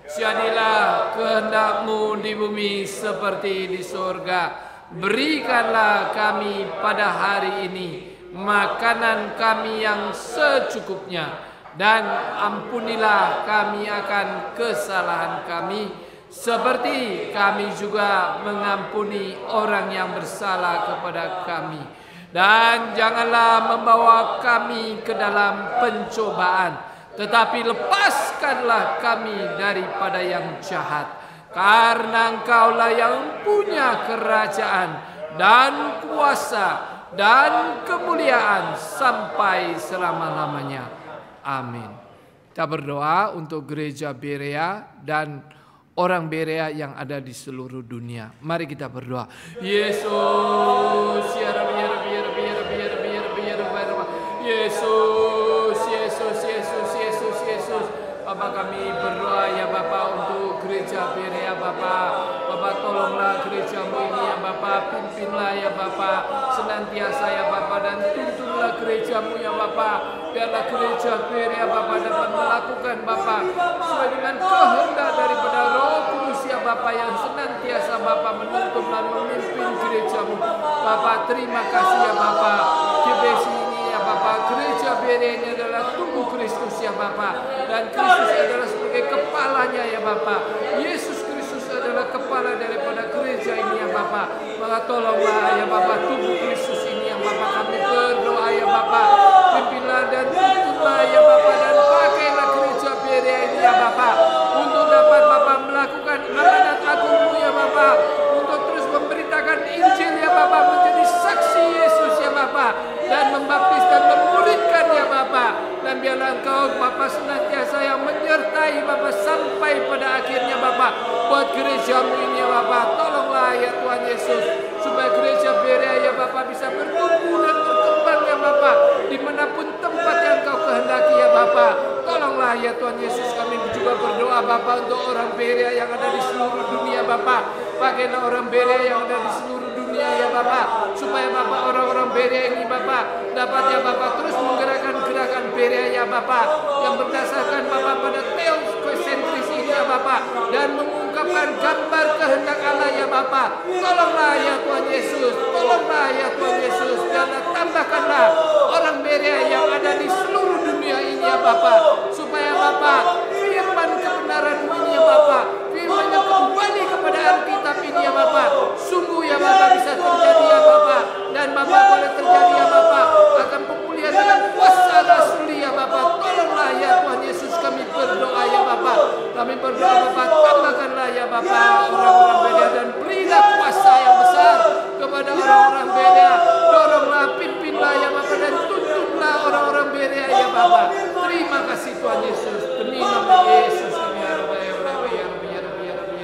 Speaker 4: jadilah kehendak-Mu di bumi seperti di surga. Berikanlah kami pada hari ini makanan kami yang secukupnya, dan ampunilah kami akan kesalahan kami, seperti kami juga mengampuni orang yang bersalah kepada kami. Dan janganlah membawa kami ke dalam pencobaan, tetapi lepaskanlah kami daripada yang jahat. Karena Engkaulah yang punya kerajaan dan kuasa dan kemuliaan sampai selama-lamanya. Amin. Kita berdoa untuk gereja Berea dan orang Berea yang ada di seluruh dunia. Mari kita berdoa. Yesus, Yesus. Bapa kami berdoa ya Bapa untuk gereja Berea Bapa. Bapa tolonglah gereja-Mu ini ya Bapa. Pimpinlah ya Bapa senantiasa ya Bapa, dan tuntunlah gereja-Mu ya Bapa. Biarlah gereja Berea Bapa dapat melakukan Bapa sesuai dengan kehendak daripada Roh Kudus ya Bapa, yang senantiasa Bapa menuntun dan memimpin gereja-Mu. Bapa terima kasih ya Bapa. GBC ini ya Bapa, gereja Berea ini adalah tubuh Kristus ya Bapa, dan Kristus adalah sebagai kepalanya ya Bapa. Yesus Kristus adalah kepala daripada gereja ini ya Bapa. Maka tolonglah ya Bapa tubuh Kristus ini ya Bapa, kami berdoa ya Bapa. Pimpinlah dan tuntunlah ya Bapa, dan pakailah gereja Berea ini ya Bapa untuk dapat Bapa melakukan amanat agung-Mu ya Bapa, untuk terus memberitakan Injil ya Bapa, menjadi saksi Yesus ya Bapa, dan membaptis dan memuridkan ya Bapa. Dan biarlah Engkau Bapa senantiasa yang menyertai Bapa sampai pada akhirnya Bapa, buat gereja-Mu ini ya Bapa. Tolonglah ya Tuhan Yesus, supaya gereja Berea ya Bapa bisa bertumbuh dan berkembang ya Bapa, dimanapun tempat yang Engkau kehendaki ya Bapa. Tolonglah ya Tuhan Yesus, kami juga berdoa Bapa untuk orang Berea yang ada di seluruh dunia Bapa. Pakailah orang Berea yang ada di seluruh dunia ya Bapa, supaya Bapa orang-orang Berea ini Bapa dapat ya Bapa terus menggerakkan gerakan Berea ya Bapa, yang berdasarkan Bapa pada teosentris ini ya Bapa, dan mengungkapkan gambar kehendak Allah ya Bapa. Tolonglah ya Tuhan Yesus, tolonglah ya Tuhan Yesus, dan tambahkanlah orang Berea yang ada di seluruh dunia ini ya Bapa, supaya Bapa firman kebenaran-Mu ini ya Bapa, firman yang kembali kepada Alkitab ini ya Bapa, sungguh ya Bapa bisa terjadi ya Bapa, dan Bapa boleh terjadi ya Bapa akan pemulihan dengan kuasa rasuli ya Bapa. Tolonglah ya Tuhan Yesus, kami berdoa ya Bapa, kami berdoa Bapa, tambahkanlah ya Bapa orang-orang Berea, dan berilah kuasa yang besar kepada orang-orang Berea. Doronglah, pimpinlah ya Bapa, dan tuntunlah orang-orang Berea ya Bapa. Terima kasih Tuhan Yesus, demi nama Yesus kami harap ya Rabbi, ya Rabbi, ya Rabbi, ya Rabbi.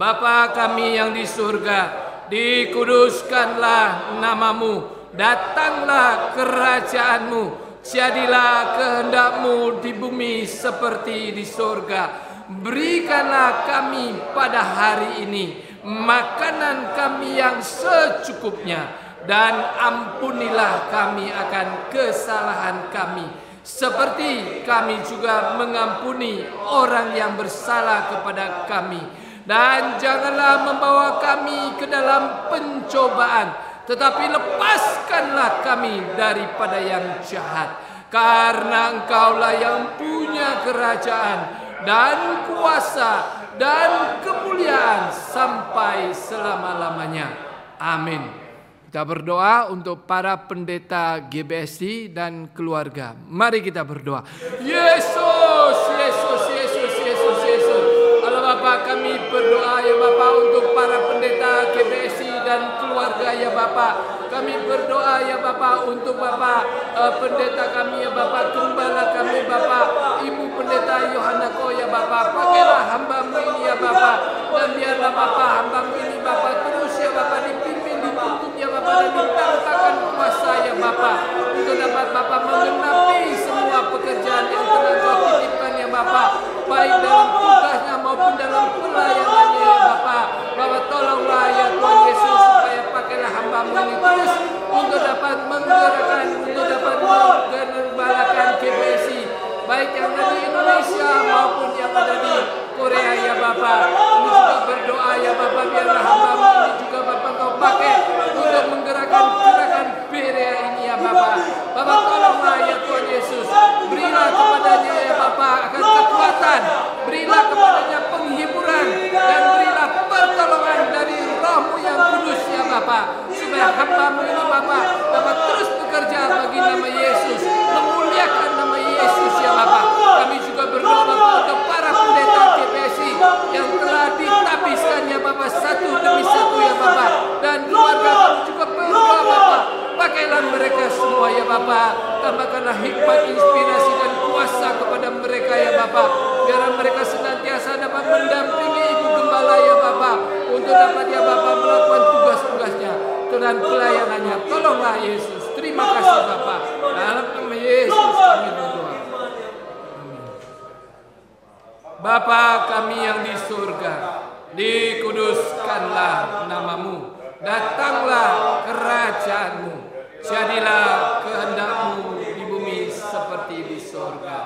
Speaker 4: Bapa kami yang di surga, dikuduskanlah namamu, datanglah kerajaanmu, jadilah kehendak-Mu di bumi seperti di surga. Berikanlah kami pada hari ini makanan kami yang secukupnya, dan ampunilah kami akan kesalahan kami, seperti kami juga mengampuni orang yang bersalah kepada kami. Dan janganlah membawa kami ke dalam pencobaan, tetapi lepaskanlah kami daripada yang jahat. Karena Engkaulah yang punya kerajaan dan kuasa dan kemuliaan sampai selama-lamanya. Amin. Kita berdoa untuk para pendeta GBSI dan keluarga. Mari kita berdoa. Yesus, Yesus, Yesus, Yesus, Yesus. Allah Bapa, kami berdoa ya Bapa untuk para pendeta GBSI dan keluarga ya Bapa. Kami berdoa ya Bapa untuk Bapa pendeta kami ya Bapa, gembala kami Bapa, Ibu Pendeta Yohanako ya Bapa. Pakailah hamba-Mu ini ya Bapa, dan biarlah Bapa hamba-Mu ini Bapa terus ya Bapa dipimpin, dituntun ya Bapa, dan ditampakkan kuasa ya Bapa, untuk dapat Bapa menggenapi semua pekerjaan yang telah Kau titipkan ya Bapa, baik dalam tugasnya maupun dalam pelayanannya ya Bapa. Bapa tolonglah ya Tuhan Yesus, supaya pakailah hamba-Mu ini terus untuk dapat menggerakkan, untuk dapat menggembalakan GBSI, baik yang ada di Indonesia maupun yang ada di Korea ya Bapa. Kami juga berdoa ya Bapa, biarlah hamba-Mu ini juga Bapa Kau pakai untuk menggerakkan gerakan Berea ini ya Bapa. Bapa tolonglah ya Tuhan Yesus, berilah kepadanya ya Bapa akan kekuatan, berilah kepadanya penghiburan, dan berilah pertolongan dari Roh-Mu yang kudus ya Bapa, supaya hamba-Mu ini Bapa dapat terus bekerja bagi nama Yesus, memuliakan nama Yesus ya Bapa. Kami juga berdoa Bapa untuk para pendeta GBSI yang telah ditabiskan ya Bapa, satu demi satu ya Bapa, dan keluarga kami juga berdoa Bapa, pakailah mereka semua ya Bapa, tambahkanlah hikmat, inspirasi dan kuasa kepada mereka ya Bapa, biar mereka senantiasa dapat mendampingi Ibu Gembala ya Bapa, untuk dapat ya Bapa melakukan tugas-tugasnya dan pelayanannya. Tolonglah Yesus. Terima kasih Bapa, dalam nama Yesus kami berdoa. Bapa kami yang di surga, dikuduskanlah namamu, datanglah kerajaan-Mu, jadilah kehendak-Mu di bumi seperti di surga.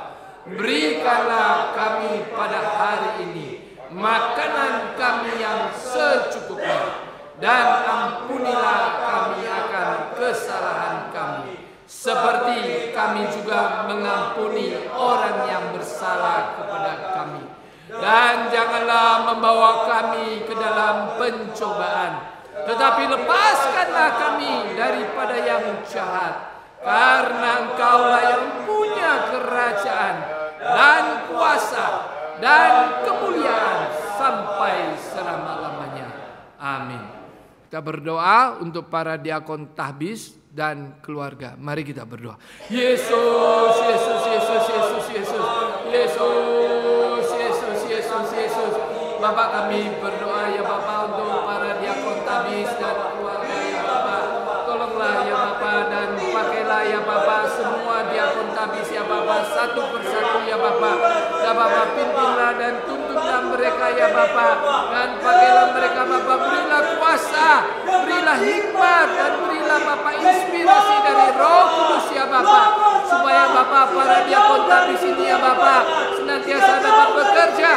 Speaker 4: Berikanlah kami pada hari ini makanan kami yang secukupnya, dan ampunilah kami akan kesalahan kami, seperti kami juga mengampuni orang yang bersalah kepada kami. Dan janganlah membawa kami ke dalam pencobaan, tetapi lepaskanlah kami daripada yang jahat. Karena Engkaulah yang punya kerajaan dan kuasa dan kemuliaan sampai selama-lamanya. Amin. Kita berdoa untuk para diakon tahbis dan keluarga. Mari kita berdoa. Yesus, Yesus, Yesus, Yesus, Yesus, Yesus, Yesus, Yesus, Yesus. Bapak kami berdoa ya Bapak untuk para diakon tahbis dan keluarga ya Bapak. Tolonglah ya Bapak, dan pakailah ya Bapak semua diakon tahbis ya Bapak, satu persatu ya Bapak. Ya Bapak, pimpinlah dan tuntunlah mereka ya Bapak, dan pakailah mereka Bapak, berilah kuasa, berilah hikmat, dan berilah Bapak inspirasi dari Roh Kudus ya Bapak, supaya Bapak para diakon tahbis ini ya Bapak senantiasa dapat bekerja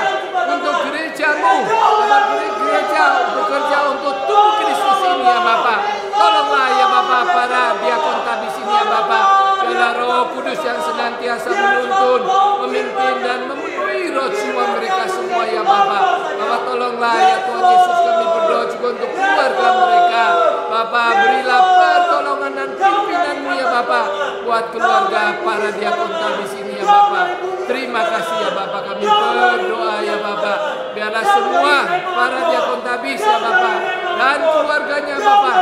Speaker 4: untuk gereja-Mu, dapat gereja bekerja untuk tubuh Kristus ini ya Bapak. Tolonglah ya Bapak para diakon tahbis ini ya Bapak, biarlah Roh Kudus yang senantiasa menuntun, memimpin dan memenuhi roh jiwa mereka semua ya Bapak. Bapak tolonglah ya Tuhan Yesus, kami berdoa juga untuk keluarga mereka. Bapak berilah pertolongan dan pimpinan-Mu ya Bapak buat keluarga para diakon tahbis ini ya Bapak. Terima kasih ya Bapak, kami berdoa ya Bapak, biarlah semua para diakon tahbis ya Bapak dan keluarganya Bapak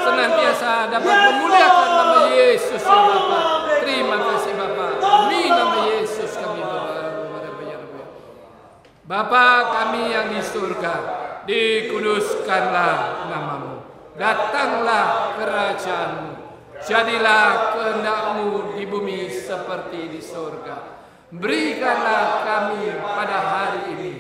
Speaker 4: senantiasa dapat memuliakan nama Yesus ya Bapak. Terima kasih Bapak. Demi nama Yesus kami berdoa. Bapa kami yang di surga, dikuduskanlah namamu, datanglah kerajaanmu, jadilah kehendak-Mu di bumi seperti di surga. Berikanlah kami pada hari ini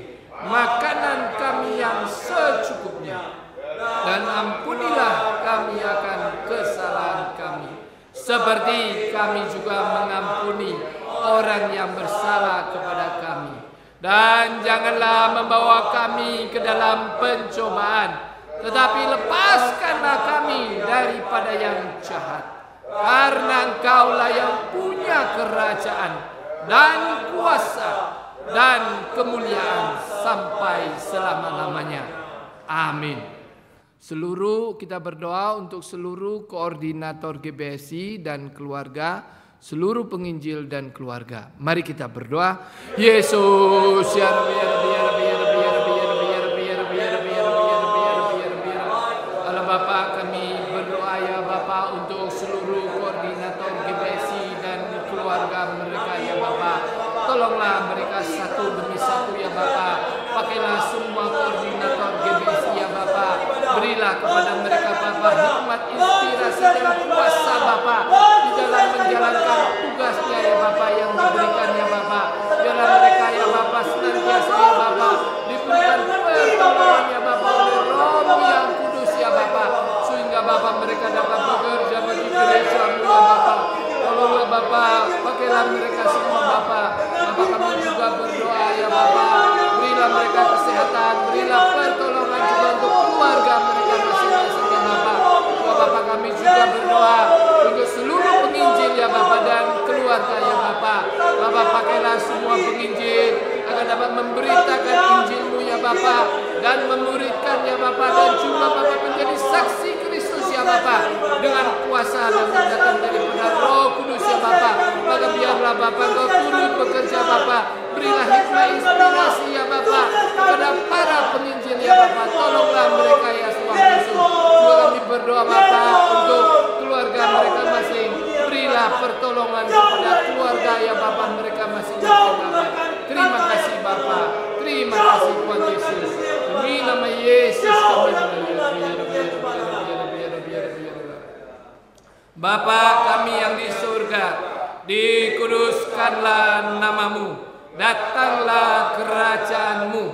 Speaker 4: makanan kami yang secukupnya, dan ampunilah kami akan kesalahan kami, seperti kami juga mengampuni orang yang bersalah kepada kami. Dan janganlah membawa kami ke dalam pencobaan, tetapi lepaskanlah kami daripada yang jahat. Karena Engkaulah yang punya kerajaan dan kuasa dan kemuliaan sampai selama-lamanya. Amin. Kita berdoa untuk seluruh koordinator GBSI dan keluarga, seluruh penginjil dan keluarga. Mari kita berdoa. Yesus, ya Rabbi, ya Rabbi, ya Rabbi, ya Rabbi, ya Rabbi, ya Rabbi, ya Rabbi, ya Rabbi, ya Rabbi, ya Rabbi, ya Rabbi, ya Rabbi, ya Rabbi, ya Rabbi. Allah Bapa, kami berdoa ya Bapa untuk seluruh koordinator GBSI dan keluarga mereka ya Bapa. Tolonglah mereka satu demi satu ya Bapa. Pakailah semua koordinator GBSI ya Bapa. Berilah kepada mereka Bapa hikmat, inspirasi dan kuasa Bapa di dalam menjalankan tugasnya ya Bapa yang diberikan ya Bapa. Biarlah mereka ya Bapa senantiasa ya Bapa diberikan pertolongan ya Bapa oleh Roh-Mu yang kudus ya Bapa, sehingga Bapa mereka dapat bekerja bagi gereja-Mu ya Bapa. Tolonglah Bapa, pakailah mereka semua Bapa. Bapa kami juga berdoa ya Bapa, berilah mereka kesehatan, berilah pertolongan juga untuk keluarga mereka masing-masing ya Bapa. Bapa kami juga berdoa untuk seluruh penginjil ya Bapa dan keluarga ya Bapa. Bapa pakailah semua penginjil agar dapat memberitakan Injil-Mu ya Bapa dan memuridkan ya Bapa, dan juga Bapa menjadi saksi Kristus ya Bapa dengan kuasa dan datang daripada Roh Kudus ya Bapa. Maka biarlah Bapa Engkau turut bekerja Bapa, berilah hikmah inspirasi ya Bapa kepada para penginjil ya Bapa. Tolonglah mereka ya Tuhan Yesus. Juga kami berdoa Bapa untuk keluarga mereka masing, berilah pertolongan kepada keluarga ya Bapa mereka masing-masing Bapa. Terima kasih Bapa, terima kasih Tuhan Yesus. Demi nama Yesus kami Bapa kami yang di surga, dikuduskanlah namamu, datanglah kerajaan-Mu,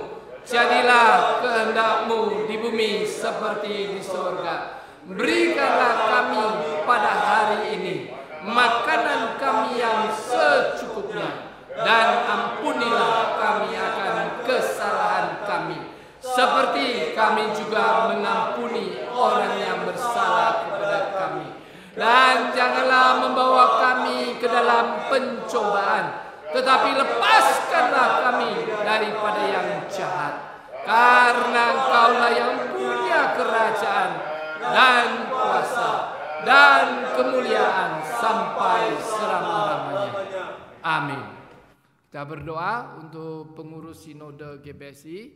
Speaker 4: jadilah kehendak-Mu di bumi seperti di surga. Berikanlah kami pada hari ini makanan kami yang secukupnya, dan ampunilah kami akan kesalahan kami, seperti kami juga mengampuni orang yang bersalah kepada kami. Dan janganlah membawa kami ke dalam pencobaan, tetapi lepaskanlah kami daripada yang jahat. Karena Engkaulah yang punya kerajaan dan kuasa dan kemuliaan sampai selama-lamanya. Amin. Kita berdoa untuk pengurus Sinode GBSI,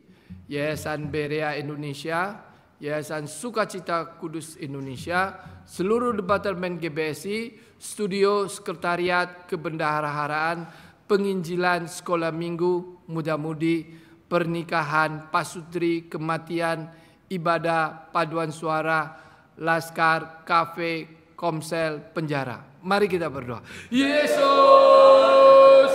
Speaker 4: Yayasan Berea Indonesia, Yayasan Sukacita Kudus Indonesia, seluruh Departemen GBSI, Studio Sekretariat Kebendaharaan, Penginjilan Sekolah Minggu, Muda-Mudi, Pernikahan, Pasutri, Kematian, Ibadah, Paduan Suara, Laskar, Kafe, Komsel, Penjara. Mari kita berdoa. Yesus,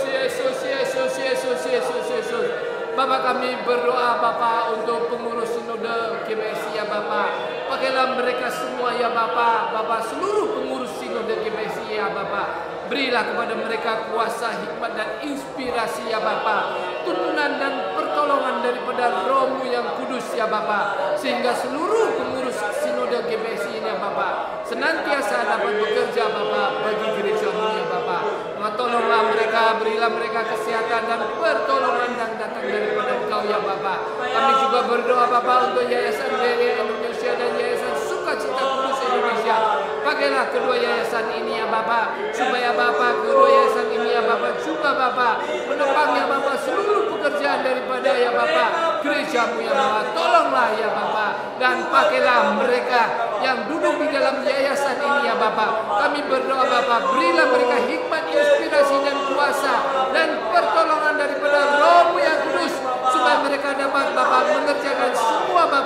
Speaker 4: Yesus, Yesus, Yesus, Yesus, Yesus. Bapak kami berdoa Bapak untuk pengurus Sinode GBSI ya Bapak. Pakailah mereka semua ya Bapak. Bapak seluruh pengurus Sinode GBSI ya Bapak. Berilah kepada mereka kuasa, hikmat dan inspirasi ya Bapak. Tuntunan dan pertolongan daripada Roh-Mu yang kudus ya Bapak. Sehingga seluruh pengurus Sinode GBSI ini ya Bapak senantiasa dapat bekerja Bapak bagi gereja-Mu ya Bapak. Tolonglah mereka, berilah mereka kesehatan dan pertolongan yang datang daripada Engkau ya Bapak. Kami juga berdoa Bapak untuk Yayasan Berea Indonesia dan Yayasan Sukacita Kudus Indonesia. Pakailah kedua yayasan ini ya Bapak, supaya Bapak kedua yayasan ini ya Bapak juga Bapak menopang ya Bapak seluruh pekerjaan daripada ya Bapak gereja-Mu ya Bapak. Tolonglah ya Bapak, dan pakailah mereka yang duduk di dalam yayasan ini ya Bapak. Kami berdoa Bapak, berilah mereka hikmat, inspirasi dan kuasa dan pertolongan daripada Roh-Mu yang kudus, supaya mereka dapat Bapak mengerjakan semua Bapak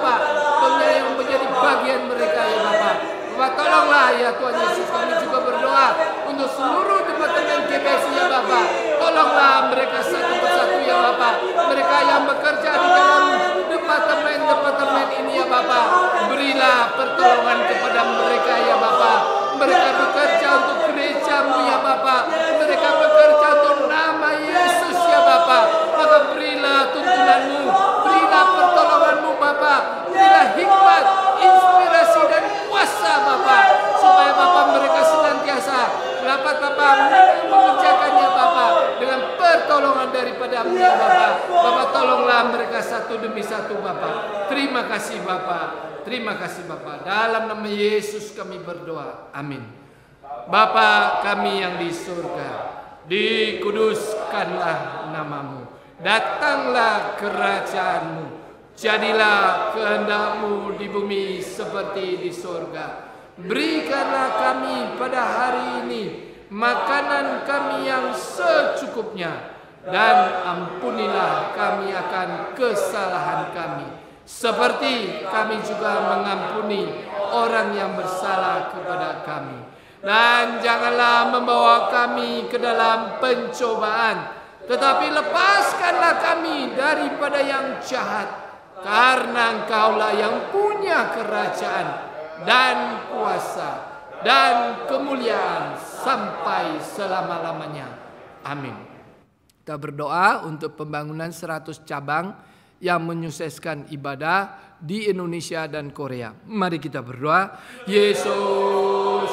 Speaker 4: Bapak tolonglah ya Tuhan Yesus. Kami juga berdoa untuk seluruh departemen GBSI ya Bapak. Tolonglah mereka satu persatu ya Bapak. Mereka yang bekerja di dalam departemen ini ya Bapak. Berilah pertolongan kepada mereka ya Bapak. Mereka bekerja untuk gereja-Mu ya Bapak. Mereka bekerja untuk nama Yesus ya Bapak. Maka berilah tuntunan-Mu, berilah pertolongan-Mu Bapak. Berilah hikmat, inspirasi dan kuasa Bapak. Supaya Bapak mereka senantiasa dapat Bapak mengerjakannya Bapak dengan pertolongan daripada-Mu ya Bapak. Bapak tolonglah mereka satu demi satu Bapak. Terima kasih Bapak. Terima kasih Bapak. Dalam nama Yesus kami berdoa. Amin. Bapa kami yang di surga, dikuduskanlah nama-Mu. Datanglah kerajaan-Mu. Jadilah kehendak-Mu di bumi seperti di surga. Berikanlah kami pada hari ini makanan kami yang secukupnya. Dan ampunilah kami akan kesalahan kami. Seperti kami juga mengampuni orang yang bersalah kepada kami. Dan janganlah membawa kami ke dalam pencobaan, tetapi lepaskanlah kami daripada yang jahat. Karena Engkaulah yang punya kerajaan dan kuasa dan kemuliaan sampai selama-lamanya. Amin. Kita berdoa untuk pembangunan 100 cabang yang menyukseskan ibadah di Indonesia dan Korea. Mari kita berdoa. Yesus,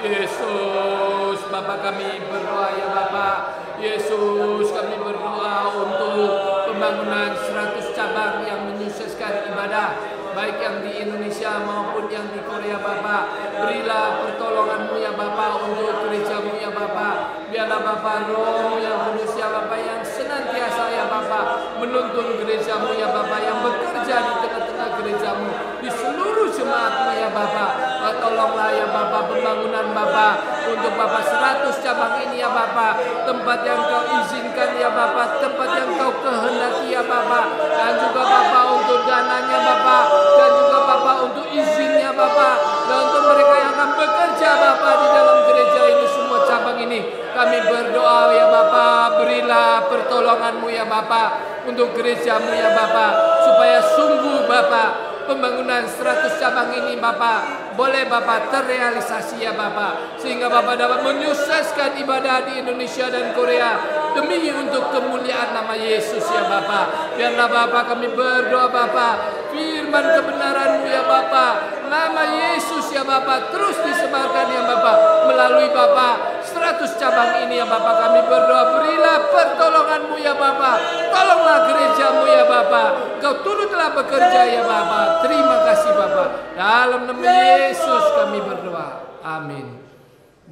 Speaker 4: Yesus, Bapa kami berdoa ya Bapak. Yesus, kami berdoa untuk pembangunan 100 cabang yang menyukseskan ibadah, baik yang di Indonesia maupun yang di Korea Bapak. Berilah pertolongan-Mu ya Bapak untuk gereja-Mu ya Bapak. Biarlah Bapak Roh yang kudus ya Bapak yang senantiasa ya Bapak menuntun gereja-Mu ya Bapak, yang bekerja di tengah-tengah gereja-Mu, di seluruh jemaat-Mu ya Bapak. Tolonglah ya Bapak pembangunan Bapak untuk Bapak 100 cabang ini ya Bapak. Tempat yang Kau izinkan ya Bapak, tempat yang Kau kehendaki ya Bapak. Dan juga Bapak untuk dananya Bapak, dan juga Bapak untuk izinnya Bapak, dan untuk mereka yang akan bekerja Bapak di dalam gereja ini, semua cabang ini. Kami berdoa ya Bapak, berilah pertolongan-Mu ya Bapak untuk gereja-Mu ya Bapak, supaya sungguh Bapak pembangunan 100 cabang ini Bapak boleh Bapak terrealisasi ya Bapak, sehingga Bapak dapat menyukseskan ibadah di Indonesia dan Korea demi untuk kemuliaan nama Yesus ya Bapak. Biarlah Bapak kami berdoa Bapak, firman kebenaran-Mu ya Bapak, nama Yesus ya Bapak terus disebarkan ya Bapak melalui Bapak 100 cabang ini ya Bapak. Kami berdoa, berilah pertolongan-Mu ya Bapak. Tolonglah gereja-Mu ya Bapak. Kau turutlah bekerja ya Bapak. Terima kasih Bapak. Dalam nama Yesus kami berdoa. Amin.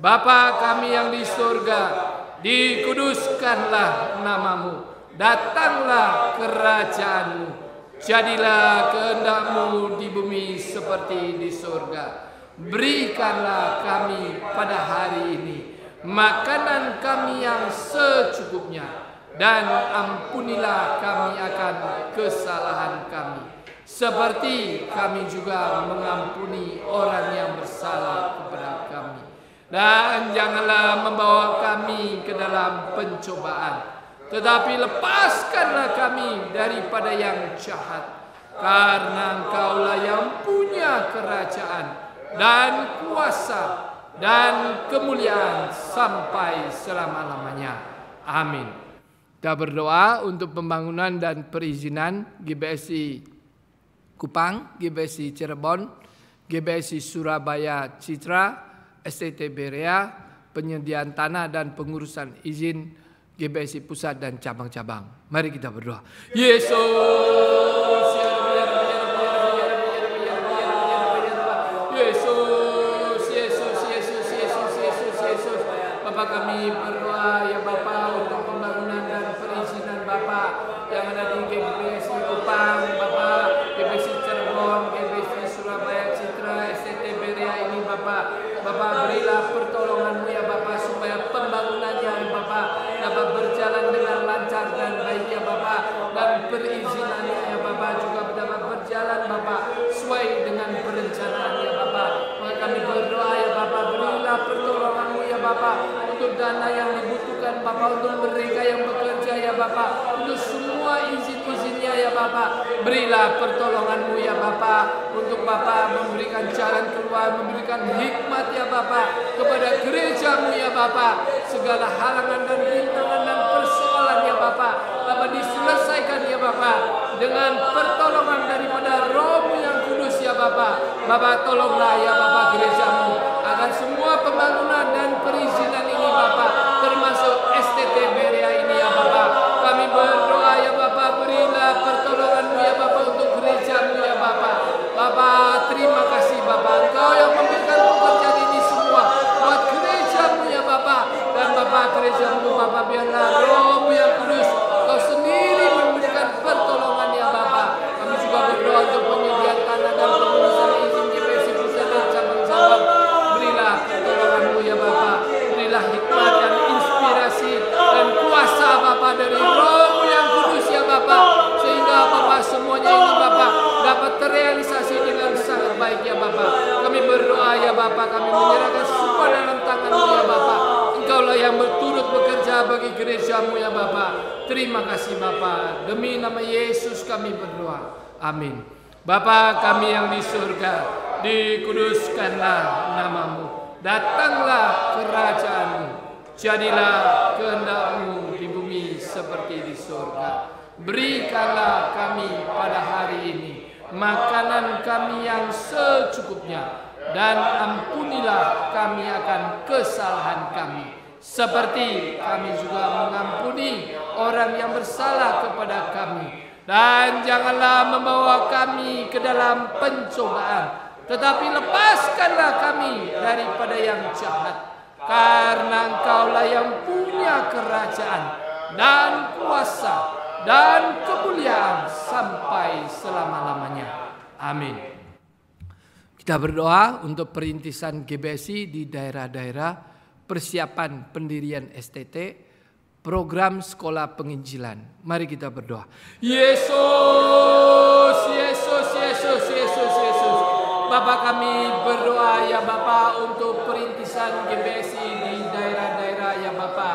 Speaker 4: Bapa kami yang di surga, dikuduskanlah nama-Mu. Datanglah kerajaan-Mu. Jadilah kehendak-Mu di bumi seperti di surga. Berikanlah kami pada hari ini makanan kami yang secukupnya, dan ampunilah kami akan kesalahan kami, seperti kami juga mengampuni orang yang bersalah kepada kami. Dan janganlah membawa kami ke dalam pencobaan, tetapi lepaskanlah kami daripada yang jahat. Karena Engkaulah yang punya kerajaan dan kuasa dan kemuliaan sampai selama-lamanya. Amin. Kita berdoa untuk pembangunan dan perizinan GBSI Kupang, GBSI Cirebon, GBSI Surabaya Citra, STT Berea, penyediaan tanah dan pengurusan izin GBSI Pusat dan cabang-cabang. Mari kita berdoa. Yesus, Bapak kami berdoa ya Bapak untuk pembangunan dan perizinan Bapak yang ada di GBSI Kupang, Bapak, GBSI Cirebon, GBSI Surabaya Citra, STT Berea ini Bapak. Bapak berilah pertolongan-Mu ya Bapak, supaya pembangunannya ya Bapak dapat berjalan dengan lancar dan baik ya Bapak, dan perizinannya ya dana yang dibutuhkan Bapa untuk mereka yang bekerja ya Bapa, untuk semua izin-izinnya ya Bapa. Berilah pertolongan-Mu ya Bapa, untuk Bapa memberikan jalan keluar, memberikan hikmat ya Bapa kepada gereja-Mu ya Bapa. Segala halangan dan rintangan dan persoalan ya Bapa, dapat diselesaikan ya Bapa dengan pertolongan daripada Roh-Mu yang kudus ya Bapa. Bapa, tolonglah ya Bapa gereja-Mu agar semua pembangunan dan perizinan ini Bapa, termasuk STT Berea ini ya Bapa, kami berdoa ya Bapa, berilah pertolongan-Mu ya Bapa untuk gereja-Mu ya Bapa. Bapa, terima kasih Bapa, Engkau yang memberikan pekerjaan ini semua buat gereja-Mu ya Bapa. Dan Bapa, gereja-Mu Bapa, biarlah Roh-Mu yang kudus Kau sendiri memberikan pertolongan ya Bapa. Kami juga berdoa untuk penyediaan tanah dan pengurusan izin GBC pusat dan cabang-cabang. Berilah pertolongan-Mu ya Bapa, berilah hikmat dan inspirasi dan kuasa Bapa dari Roh-Mu yang kudus ya Bapa, sehingga Bapa semuanya ini Bapa dapat terrealisasi dengan sangat baik ya Bapa. Kami berdoa ya Bapa, kami menyerahkan semua dalam tangan-Mu ya Bapa. Engkaulah yang berturut bekerja bagi gereja-Mu ya Bapa. Terima kasih Bapa, demi nama Yesus kami berdoa, amin. Bapa kami yang di surga, dikuduskanlah nama-Mu, datanglah kerajaan-Mu, jadilah kehendak-Mu di bumi seperti di surga. Berikanlah kami pada hari ini makanan kami yang secukupnya, dan ampunilah kami akan kesalahan kami, seperti kami juga mengampuni orang yang bersalah kepada kami. Dan janganlah membawa kami ke dalam pencobaan, tetapi lepaskanlah kami daripada yang jahat. Karena Engkaulah yang punya kerajaan dan kuasa dan kemuliaan sampai selama-lamanya. Amin. Kita berdoa untuk perintisan GBSI di daerah-daerah, persiapan pendirian STT, program sekolah penginjilan. Mari kita berdoa. Yesus, Yesus, Yesus, Yesus, Yesus. Bapa, kami berdoa ya Bapa untuk perintisan GBSI di daerah-daerah ya Bapa.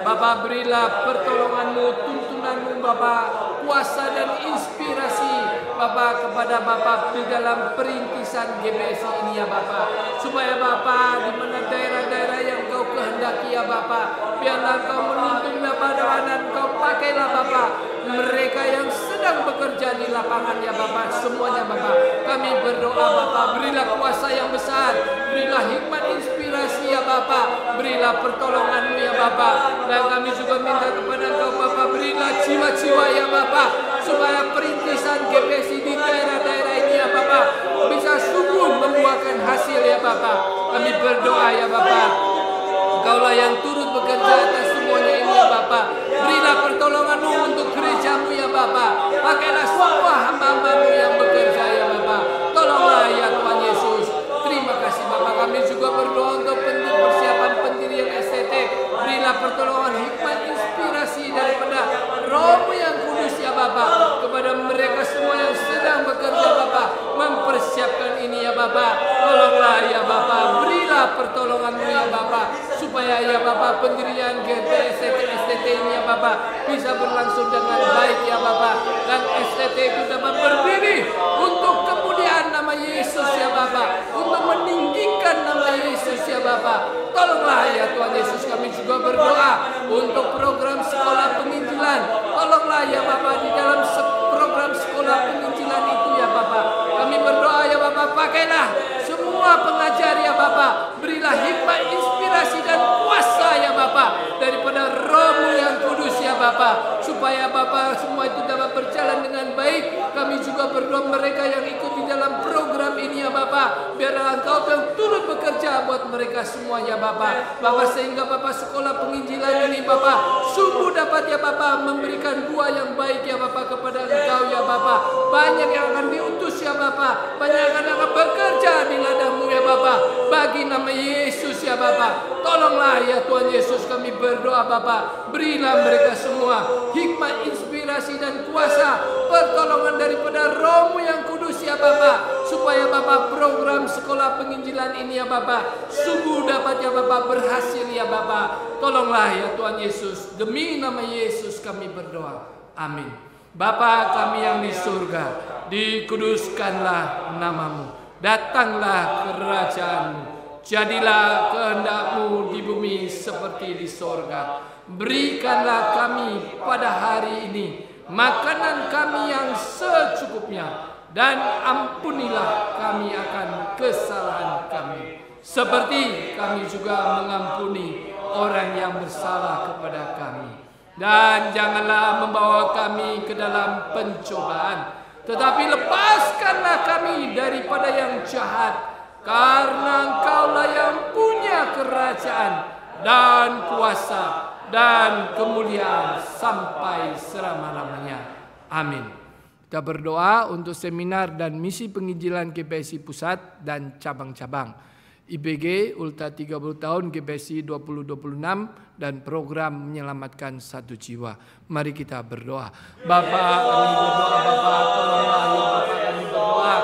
Speaker 4: Bapa, berilah pertolongan-Mu, tuntunan-Mu Bapa, kuasa dan inspirasi Bapa kepada Bapa di dalam perintisan GBSI ini ya Bapa. Supaya Bapa di mana daerah-daerah yang Kau kehendaki ya Bapa, biarlah Kau menuntun Bapa dan Kau pakailah Bapa mereka yang sedang bekerja di lapangan ya Bapa, semuanya Bapa. Kami berdoa Bapa, berilah kuasa yang besar, berilah hikmat inspirasi ya Bapa, berilah pertolongan-Mu ya Bapa. Dan kami juga minta kepada Engkau Bapa, berilah jiwa-jiwa ya Bapa, supaya perintisan GBSI di daerah-daerah ini ya Bapa bisa sungguh membuahkan hasil ya Bapa. Kami berdoa ya Bapa, Engkaulah yang turut bekerja atas semuanya ini ya Bapa. Berilah pertolongan-Mu untuk gereja-Mu ya Bapa. Pakailah semua hamba-hamba-Mu yang bekerja ya Bapa. Tolonglah ya Tuhan Yesus. Terima kasih Bapa. Kami juga berdoa untuk persiapan pendirian STT. Berilah pertolongan, hikmat, inspirasi daripada Roh-Mu yang kudus ya Bapa kepada mereka semua yang sedang bekerja Bapa, mempersiapkan ini ya Bapa. Tolonglah ya Bapa, berilah pertolongan-Mu ya Bapa, supaya ya Bapa pendirian STT ini ya Bapa bisa berlangsung dengan baik ya Bapa, dan STT itu dapat berdiri untuk kemuliaan nama Yesus ya Bapa, untuk meninggikan nama Yesus ya Bapa. Tolonglah ya Tuhan Yesus. Kami juga berdoa untuk program sekolah penginjilan. Tolonglah ya Bapa di dalam program sekolah penginjilan itu ya Bapa. Kami berdoa ya Bapa, pakailah semua pengajar ya Bapa, berilah hikmat, inspirasi dan kuasa ya Bapa daripada Roh-Mu yang kudus ya Bapa, supaya Bapa semua itu dapat berjalan dengan baik. Kami juga berdoa mereka yang ikut di dalam program ini ya Bapa, biarlah Engkau yang turut bekerja buat mereka semua ya Bapa. Bapa, sehingga Bapa sekolah penginjilan ini Bapa sungguh dapat ya Bapa memberikan buah yang baik ya Bapa kepada Engkau ya Bapa. Banyak yang akan diutus ya Bapa, banyak yang akan bekerja di ladang-Mu ya Bapa, bagi nama Yesus ya Bapa. Tolonglah ya Tuhan Yesus, kami berdoa Bapa, berilah mereka semua hikmat, inspirasi dan kuasa, pertolongan daripada Roh-Mu yang kudus ya Bapa, supaya Bapa program sekolah penginjilan ini ya Bapa sungguh dapat ya Bapa berhasil ya Bapa. Tolonglah ya Tuhan Yesus, demi nama Yesus kami berdoa. Amin. Bapa kami yang di surga, dikuduskanlah namamu, datanglah kerajaan-Mu, jadilah kehendak-Mu di bumi seperti di sorga. Berikanlah kami pada hari ini makanan kami yang secukupnya, dan ampunilah kami akan kesalahan kami, seperti kami juga mengampuni orang yang bersalah kepada kami. Dan janganlah membawa kami ke dalam pencobaan, tetapi lepaskanlah kami daripada yang jahat, karena Engkaulah yang punya kerajaan dan kuasa dan kemuliaan sampai selama-lamanya. Amin. Kita berdoa untuk seminar dan misi penginjilan GPSI Pusat dan cabang-cabang. IBG Ulta 30 tahun, GPSI 2026 dan program menyelamatkan 1 jiwa. Mari kita berdoa. Bapa kami berdoa, Bapa tolonglah ya Bapa kami berdoa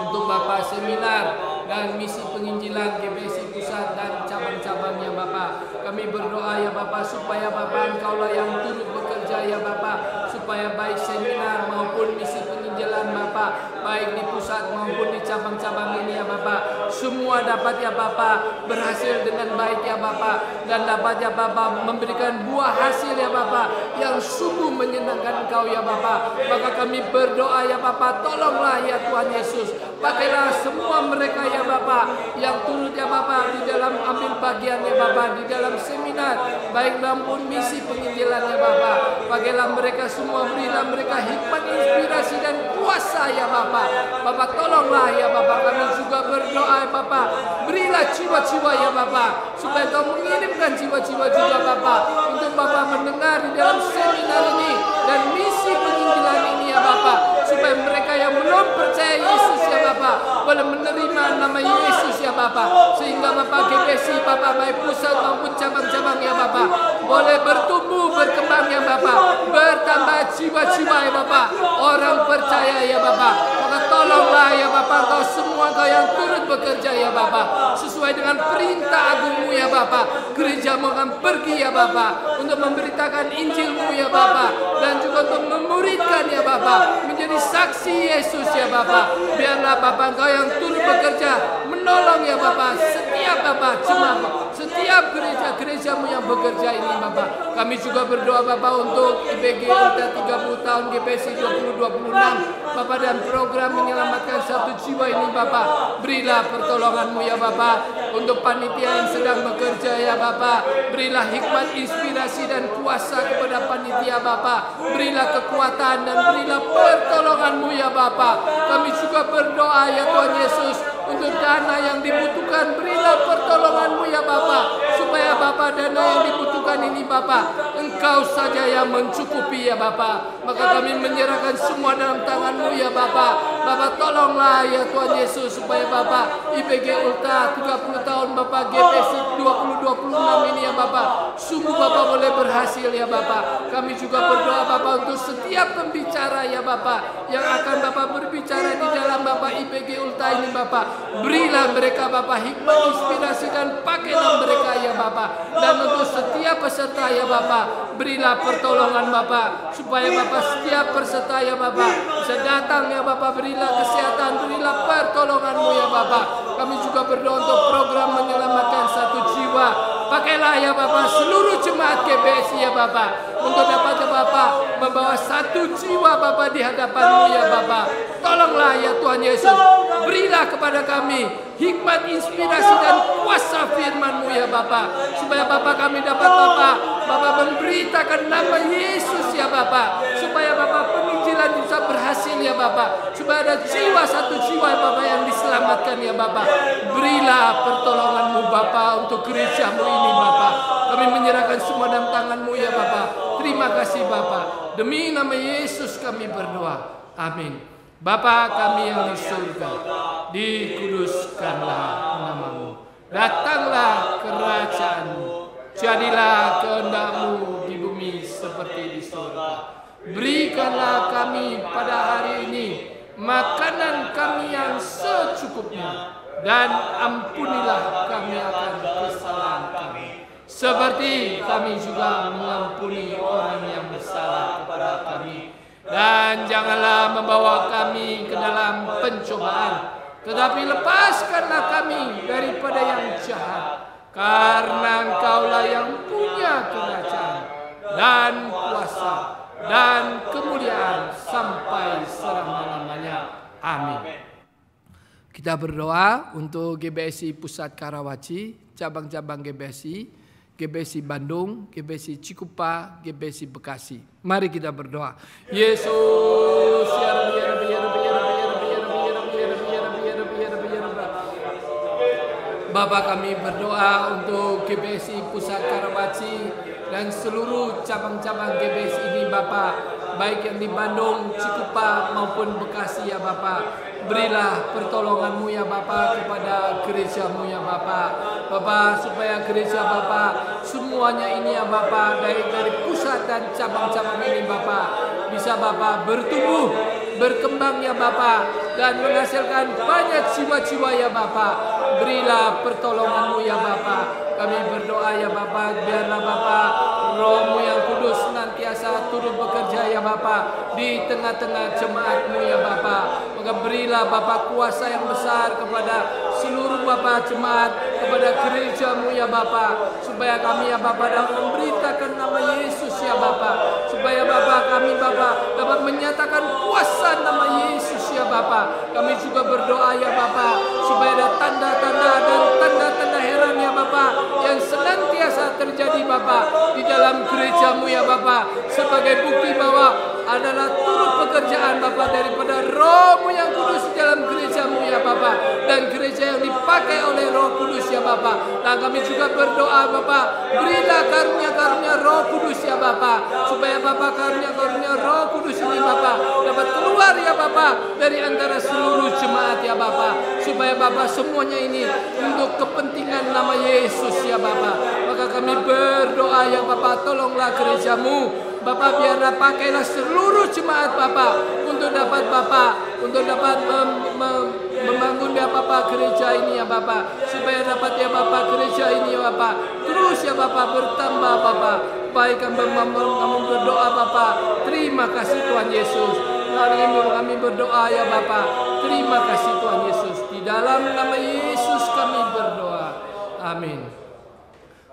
Speaker 4: untuk Bapa seminar dan misi penginjilan GPSI Pusat dan cabang-cabangnya Bapa. Kami berdoa ya Bapa supaya Bapa Engkaulah yang turut bekerja ya Bapa, supaya baik seminar maupun misi penginjilan Bapa, baik di pusat maupun di cabang-cabang ini ya Bapa, semua dapat ya Bapa berhasil dengan baik ya Bapa, dan dapat ya Bapa memberikan buah hasil ya Bapa yang sungguh menyenangkan Engkau ya Bapa. Maka kami berdoa ya Bapa, tolonglah ya Tuhan Yesus, pakailah semua mereka ya Bapa yang turut ya Bapa di dalam ambil bagian ya Bapa di dalam seminar baik maupun misi penginjilan ya Bapa. Pakailah mereka semua, berilah mereka hikmat, inspirasi dan kuasa ya Bapa. Bapa tolonglah ya Bapa, kami juga berdoa ya Bapa, berilah jiwa-jiwa ya Bapa, supaya Kau mengirimkan jiwa-jiwa juga Bapa untuk Bapa mendengar di dalam seminar ini dan misi penginjilan ini ya Bapa, supaya mereka yang belum percaya Yesus ya Bapa boleh menerima nama Yesus ya Bapa, sehingga Bapa GPSI Bapa baik pusat maupun cabang-cabang ya Bapa boleh bertumbuh berkembang ya Bapa, bertambah jiwa-jiwa ya Bapa, orang percaya ya Bapa. Maka tolonglah ya Bapa Engkau semua Engkau yang turut bekerja ya Bapa, sesuai dengan perintah agung-Mu ya Bapa. Gereja-Mu akan pergi ya Bapa untuk memberitakan Injil-Mu ya Bapa, dan juga untuk memuridkan ya Bapa menjadi saksi Yesus ya Bapa. Biarlah Bapa Engkau yang turut bekerja menolong ya Bapa setiap Bapa jemaat, setiap gereja-gereja-Mu yang bekerja ini Bapa. Kami juga berdoa Bapa untuk IBG Ulta 30 tahun GPSI 2026 Bapa, dan program menyelamatkan 1 jiwa ini Bapa. Berilah pertolongan-Mu ya Bapa untuk panitia yang sedang bekerja ya Bapa. Berilah hikmat, inspirasi dan kuasa kepada panitia Bapa. Berilah kekuatan dan berilah pertolongan-Mu ya Bapa. Kami juga berdoa ya Tuhan Yesus untuk dana yang dibutuhkan, berilah pertolongan-Mu ya Bapa, supaya Bapa dana yang dibutuhkan ini Bapa Engkau saja yang mencukupi ya Bapa. Maka kami menyerahkan semua dalam tangan-Mu ya Bapa. Bapa tolonglah ya Tuhan Yesus, supaya Bapa IBG Ulta 30 tahun Bapa GPSI 2026 ini ya Bapa sungguh Bapa boleh berhasil ya Bapa. Kami juga berdoa Bapa untuk setiap pembicara ya Bapa yang akan Bapa berbicara di dalam Bapa IBG Ulta ini Bapa. Berilah mereka Bapa hikmat, inspirasi dan pakailah mereka ya Bapa. Dan untuk setiap peserta ya Bapa, berilah pertolongan Bapa, supaya Bapa setiap peserta ya Bapa bisa datang ya Bapa. Berilah kesehatan, berilah pertolongan-Mu ya Bapa. Kami juga berdoa untuk program menyelamatkan 1 jiwa. Pakailah ya Bapa seluruh jemaat GPSI ya Bapa, untuk dapat ya Bapa membawa 1 jiwa Bapa di hadapan-Mu ya Bapa. Tolonglah ya Tuhan Yesus, berilah kepada kami hikmat, inspirasi dan kuasa firman-Mu ya Bapa, supaya Bapa kami dapat Bapa memberitakan nama Yesus ya Bapa, supaya Bapa penginjilan bisa berhasil ya Bapa, supaya ada jiwa 1 jiwa Bapa yang diselamatkan ya Bapa. Berilah pertolongan-Mu Bapa untuk gereja-Mu ini Bapa. Kami menyerahkan semua dalam tangan-Mu ya Bapa. Terima kasih Bapa, demi nama Yesus kami berdoa. Amin. Bapa kami yang di surga, dikuduskanlah namamu, datanglah kerajaan-Mu, jadilah kehendak-Mu di bumi seperti di surga. Berikanlah kami pada hari ini makanan kami yang secukupnya, dan ampunilah kami akan kesalahan kami, seperti kami juga mengampuni orang yang bersalah kepada kami. Dan janganlah membawa kami ke dalam pencobaan, tetapi lepaskanlah kami daripada yang jahat. Karena Engkaulah yang punya kerajaan dan kuasa dan kemuliaan sampai selama-lamanya. Amin. Kita berdoa untuk GBSI Pusat Karawaci, cabang-cabang GBSI, GBSI Bandung, GBSI Cikupa, GBSI Bekasi. Mari kita berdoa. Yesus, Bapa, kami berdoa untuk GBSI Pusat Karawaci dan seluruh cabang-cabang GBSI ini Bapa, baik yang di Bandung, Cikupa maupun Bekasi ya Bapa. Berilah pertolongan-Mu ya Bapa kepada gereja-Mu ya Bapa. Bapa, supaya gereja Bapa semuanya ini ya Bapa, dari pusat dan cabang-cabang ini Bapa, bisa Bapa bertumbuh, berkembang ya Bapa, dan menghasilkan banyak jiwa-jiwa ya Bapa. Berilah pertolongan-Mu ya Bapa. Kami berdoa ya Bapa, biarlah Bapa Roh-Mu yang kudus senantiasa turut bekerja ya Bapa di tengah-tengah jemaat-Mu ya Bapa. Maka berilah Bapa kuasa yang besar kepada seluruh Bapa jemaat, kepada gereja-Mu ya Bapa, supaya kami ya Bapa dapat memberitakan nama Yesus ya Bapa, supaya Bapa kami Bapa dapat menyatakan kuasa nama Yesus ya Bapa. Kami juga berdoa ya Bapa, supaya ada tanda-tanda dan tanda-tanda heran ya Bapa yang senantiasa terjadi Bapa di dalam gereja-Mu ya Bapa, sebagai bukti bahwa adalah turut pekerjaan Bapa daripada Roh-Mu yang kudus di dalam gereja-Mu ya Bapa, dan gereja yang dipakai oleh Roh Kudus ya Bapa. Dan kami juga berdoa Bapa, berilah karunia-karunia Roh Kudus ya Bapa, supaya Bapa karunia-karunia Roh Kudus ini Bapa dapat keluar ya Bapa dari antara seluruh jemaat ya Bapa, supaya Bapa semuanya ini untuk kepentingan nama Yesus ya Bapa. Maka kami berdoa ya Bapa, tolonglah gereja-Mu Bapa, biarlah pakailah seluruh jemaat Bapa untuk dapat Bapa, untuk dapat membangun ya Bapa gereja ini ya Bapa, supaya dapat ya Bapa gereja ini ya Bapa terus ya Bapa bertambah Bapa. Baik kami berdoa Bapa, terima kasih Tuhan Yesus. Kami berdoa ya Bapa, terima kasih Tuhan Yesus. Di dalam nama Yesus kami berdoa. Amin.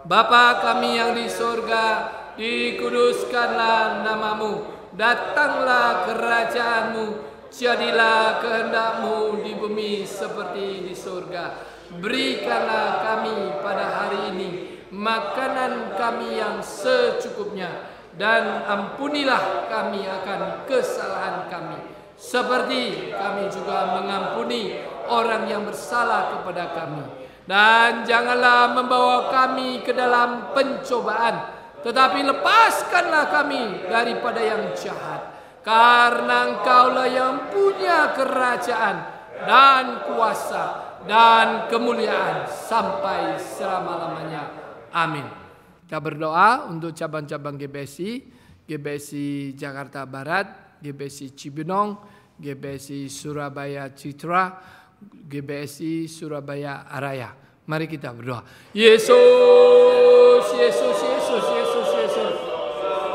Speaker 4: Bapa kami yang di surga, dikuduskanlah nama-Mu, datanglah kerajaan-Mu, jadilah kehendak-Mu di bumi seperti di surga. Berikanlah kami pada hari ini makanan kami yang secukupnya, dan ampunilah kami akan kesalahan kami, seperti kami juga mengampuni orang yang bersalah kepada kami. Dan janganlah membawa kami ke dalam pencobaan, tetapi lepaskanlah kami daripada yang jahat. Karena Engkaulah yang punya kerajaan dan kuasa dan kemuliaan sampai selama-lamanya. Amin. Kita berdoa untuk cabang-cabang GBSI, GBSI Jakarta Barat, GBSI Cibinong, GBSI Surabaya Citra, GBSI Surabaya Araya. Mari kita berdoa. Yesus, Yesus, Yesus, Yesus, Yesus.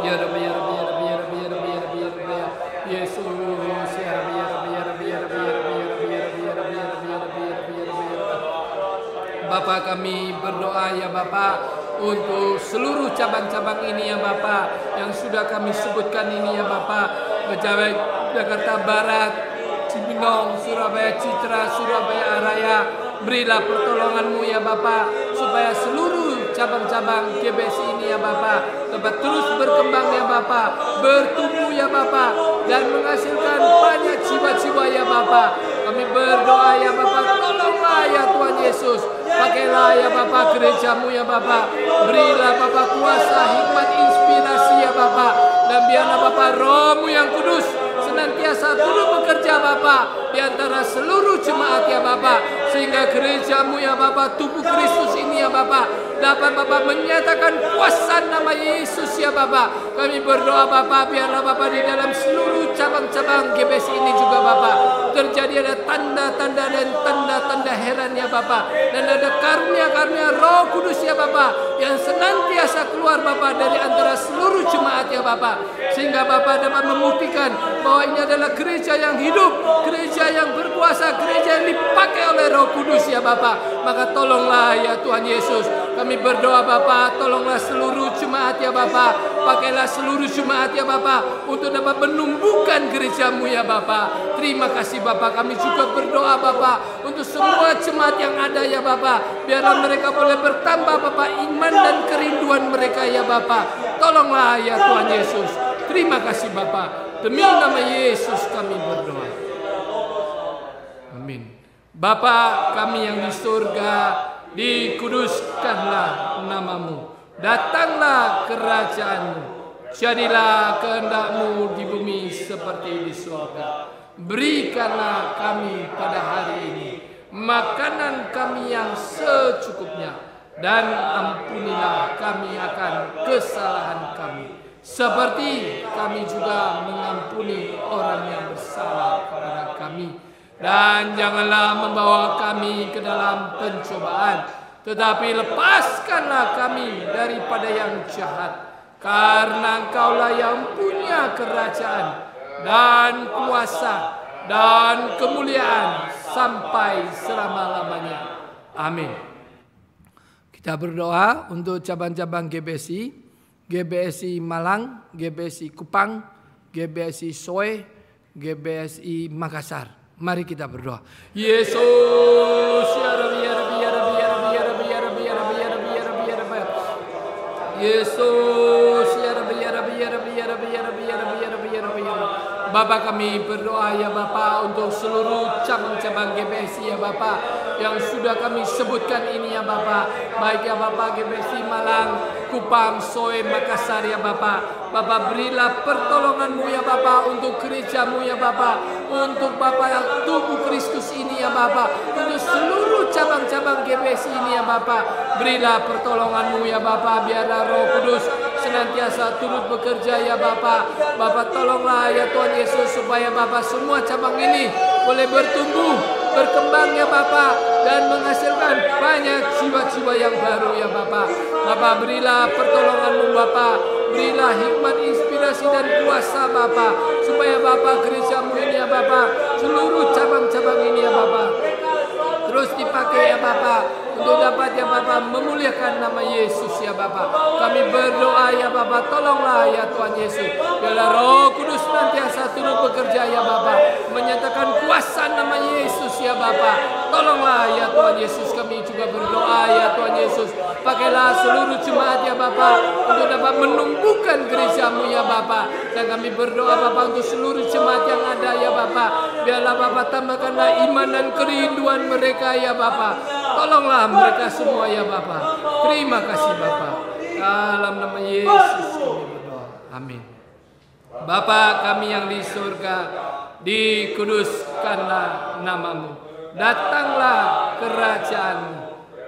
Speaker 4: Ya Rabbi, ya Rabbi, ya Rabbi, ya Rabbi, ya Rabbi, ya Rabbi, ya Rabbi, ya Yesus, ya Rabbi, ya Rabbi, ya Rabbi, ya Rabbi, ya Rabbi, ya Rabbi, ya Rabbi, ya Rabbi, ya Rabbi, ya Rabbi, ya Rabbi, ya Rabbi. Bapa, kami berdoa ya Bapa untuk seluruh cabang-cabang ini ya Bapa yang sudah kami sebutkan ini ya Bapa, Jakarta Barat, Cibinong, Surabaya Citra, Surabaya Araya. Berilah pertolongan-Mu ya Bapa, supaya seluruh cabang-cabang GBSI ini ya Bapa dapat terus berkembang ya Bapa, bertumbuh ya Bapa, dan menghasilkan banyak jiwa-jiwa ya Bapa. Kami berdoa ya Bapa, tolonglah ya Tuhan Yesus, pakailah ya Bapa gereja-Mu ya Bapa, berilah Bapa kuasa, hikmat, inspirasi ya Bapa, dan biarlah Bapa Roh-Mu yang kudus senantiasa turut bekerja Bapa di antara seluruh jemaat ya Bapa, sehingga gereja-Mu ya Bapa, tubuh Kristus ini ya Bapa dapat Bapak menyatakan kuasa nama Yesus ya Bapak. Kami berdoa Bapak, biarlah Bapak di dalam seluruh cabang-cabang GBC ini juga Bapak terjadi ada tanda-tanda dan tanda-tanda heran ya Bapak, dan ada karunia-karunia Roh Kudus ya Bapak yang senantiasa keluar Bapak dari antara seluruh jemaat ya Bapak, sehingga Bapak dapat membuktikan bahwa ini adalah gereja yang hidup, gereja yang berkuasa, gereja yang dipakai oleh Roh Kudus ya Bapak. Maka tolonglah ya Tuhan Yesus, kami berdoa Bapak, tolonglah seluruh jemaat ya Bapak, pakailah seluruh jemaat ya Bapak untuk dapat menumbuhkan gerejamu ya Bapak. Terima kasih Bapak, kami juga berdoa Bapak untuk semua jemaat yang ada ya Bapak, biarlah mereka boleh bertambah Bapak iman dan kerinduan mereka ya Bapak. Tolonglah ya Tuhan Yesus. Terima kasih Bapak, demi nama Yesus kami berdoa. Amin. Bapa kami yang di surga, dikuduskanlah namamu, datanglah kerajaanmu, jadilah kehendak-Mu di bumi seperti di surga. Berikanlah kami pada hari ini makanan kami yang secukupnya, dan ampunilah kami akan kesalahan kami, seperti kami juga mengampuni orang yang bersalah kepada kami. Dan janganlah membawa kami ke dalam pencobaan, tetapi lepaskanlah kami daripada yang jahat. Karena Engkaulah yang punya kerajaan dan kuasa dan kemuliaan sampai selama-lamanya. Amin. Kita berdoa untuk cabang-cabang GBC, GBSI Malang, GBSI Kupang, GBSI Soe, GBSI Makassar. Mari kita berdoa. Yesus ya Rabbi ya Rabbi ya Rabbi ya Rabbi ya Rabbi ya Rabbi ya Rabbi ya Rabbi ya Rabbi ya Rabbi. Yesus ya Rabbi ya Rabbi ya Rabbi ya Rabbi ya Rabbi ya Rabbi ya Rabbi ya Rabbi ya Rabbi. Bapa kami berdoa ya Bapa untuk seluruh cabang-cabang GBSI ya Bapa yang sudah kami sebutkan ini ya Bapa. Baik ya Bapa GBSI Malang, Kupang, Soe, Makassar ya Bapa. Bapa berilah pertolongan-Mu ya Bapa untuk gereja-Mu ya Bapa, untuk Bapa yang tubuh Kristus ini ya Bapa, untuk seluruh cabang-cabang GBSI ini ya Bapa. Berilah pertolongan-Mu ya Bapa, biarlah Roh Kudus senantiasa turut bekerja ya Bapa. Bapa tolonglah ya Tuhan Yesus supaya Bapa semua cabang ini boleh bertumbuh, berkembang ya Bapa, dan menghasilkan banyak jiwa-jiwa yang baru ya Bapa. Bapa berilah pertolongan-Mu Bapa, berilah hikmat, inspirasi dan kuasa Bapa, supaya Bapa gereja-Mu ini ya Bapa, seluruh cabang-cabang ini ya Bapa terus dipakai ya Bapa untuk dapat ya Bapa memuliakan nama Yesus ya Bapa. Kami berdoa ya Bapa, tolonglah ya Tuhan Yesus, biarlah Roh Kudus nantiasa turut bekerja ya Bapa, menyatakan kuasa nama Yesus ya Bapa. Tolonglah ya Tuhan Yesus, kami juga berdoa ya Tuhan Yesus, pakailah seluruh jemaat ya Bapa untuk dapat menumbuhkan gereja-Mu ya Bapa. Dan kami berdoa Bapa untuk seluruh jemaat yang ada ya Bapa, biarlah Bapa tambahkanlah iman dan kerinduan mereka ya Bapa. Tolonglah mereka semua ya Bapa. Terima kasih Bapa. Dalam nama Yesus kami berdoa. Amin. Bapa kami yang di surga, dikuduskanlah namamu, datanglah kerajaan-Mu,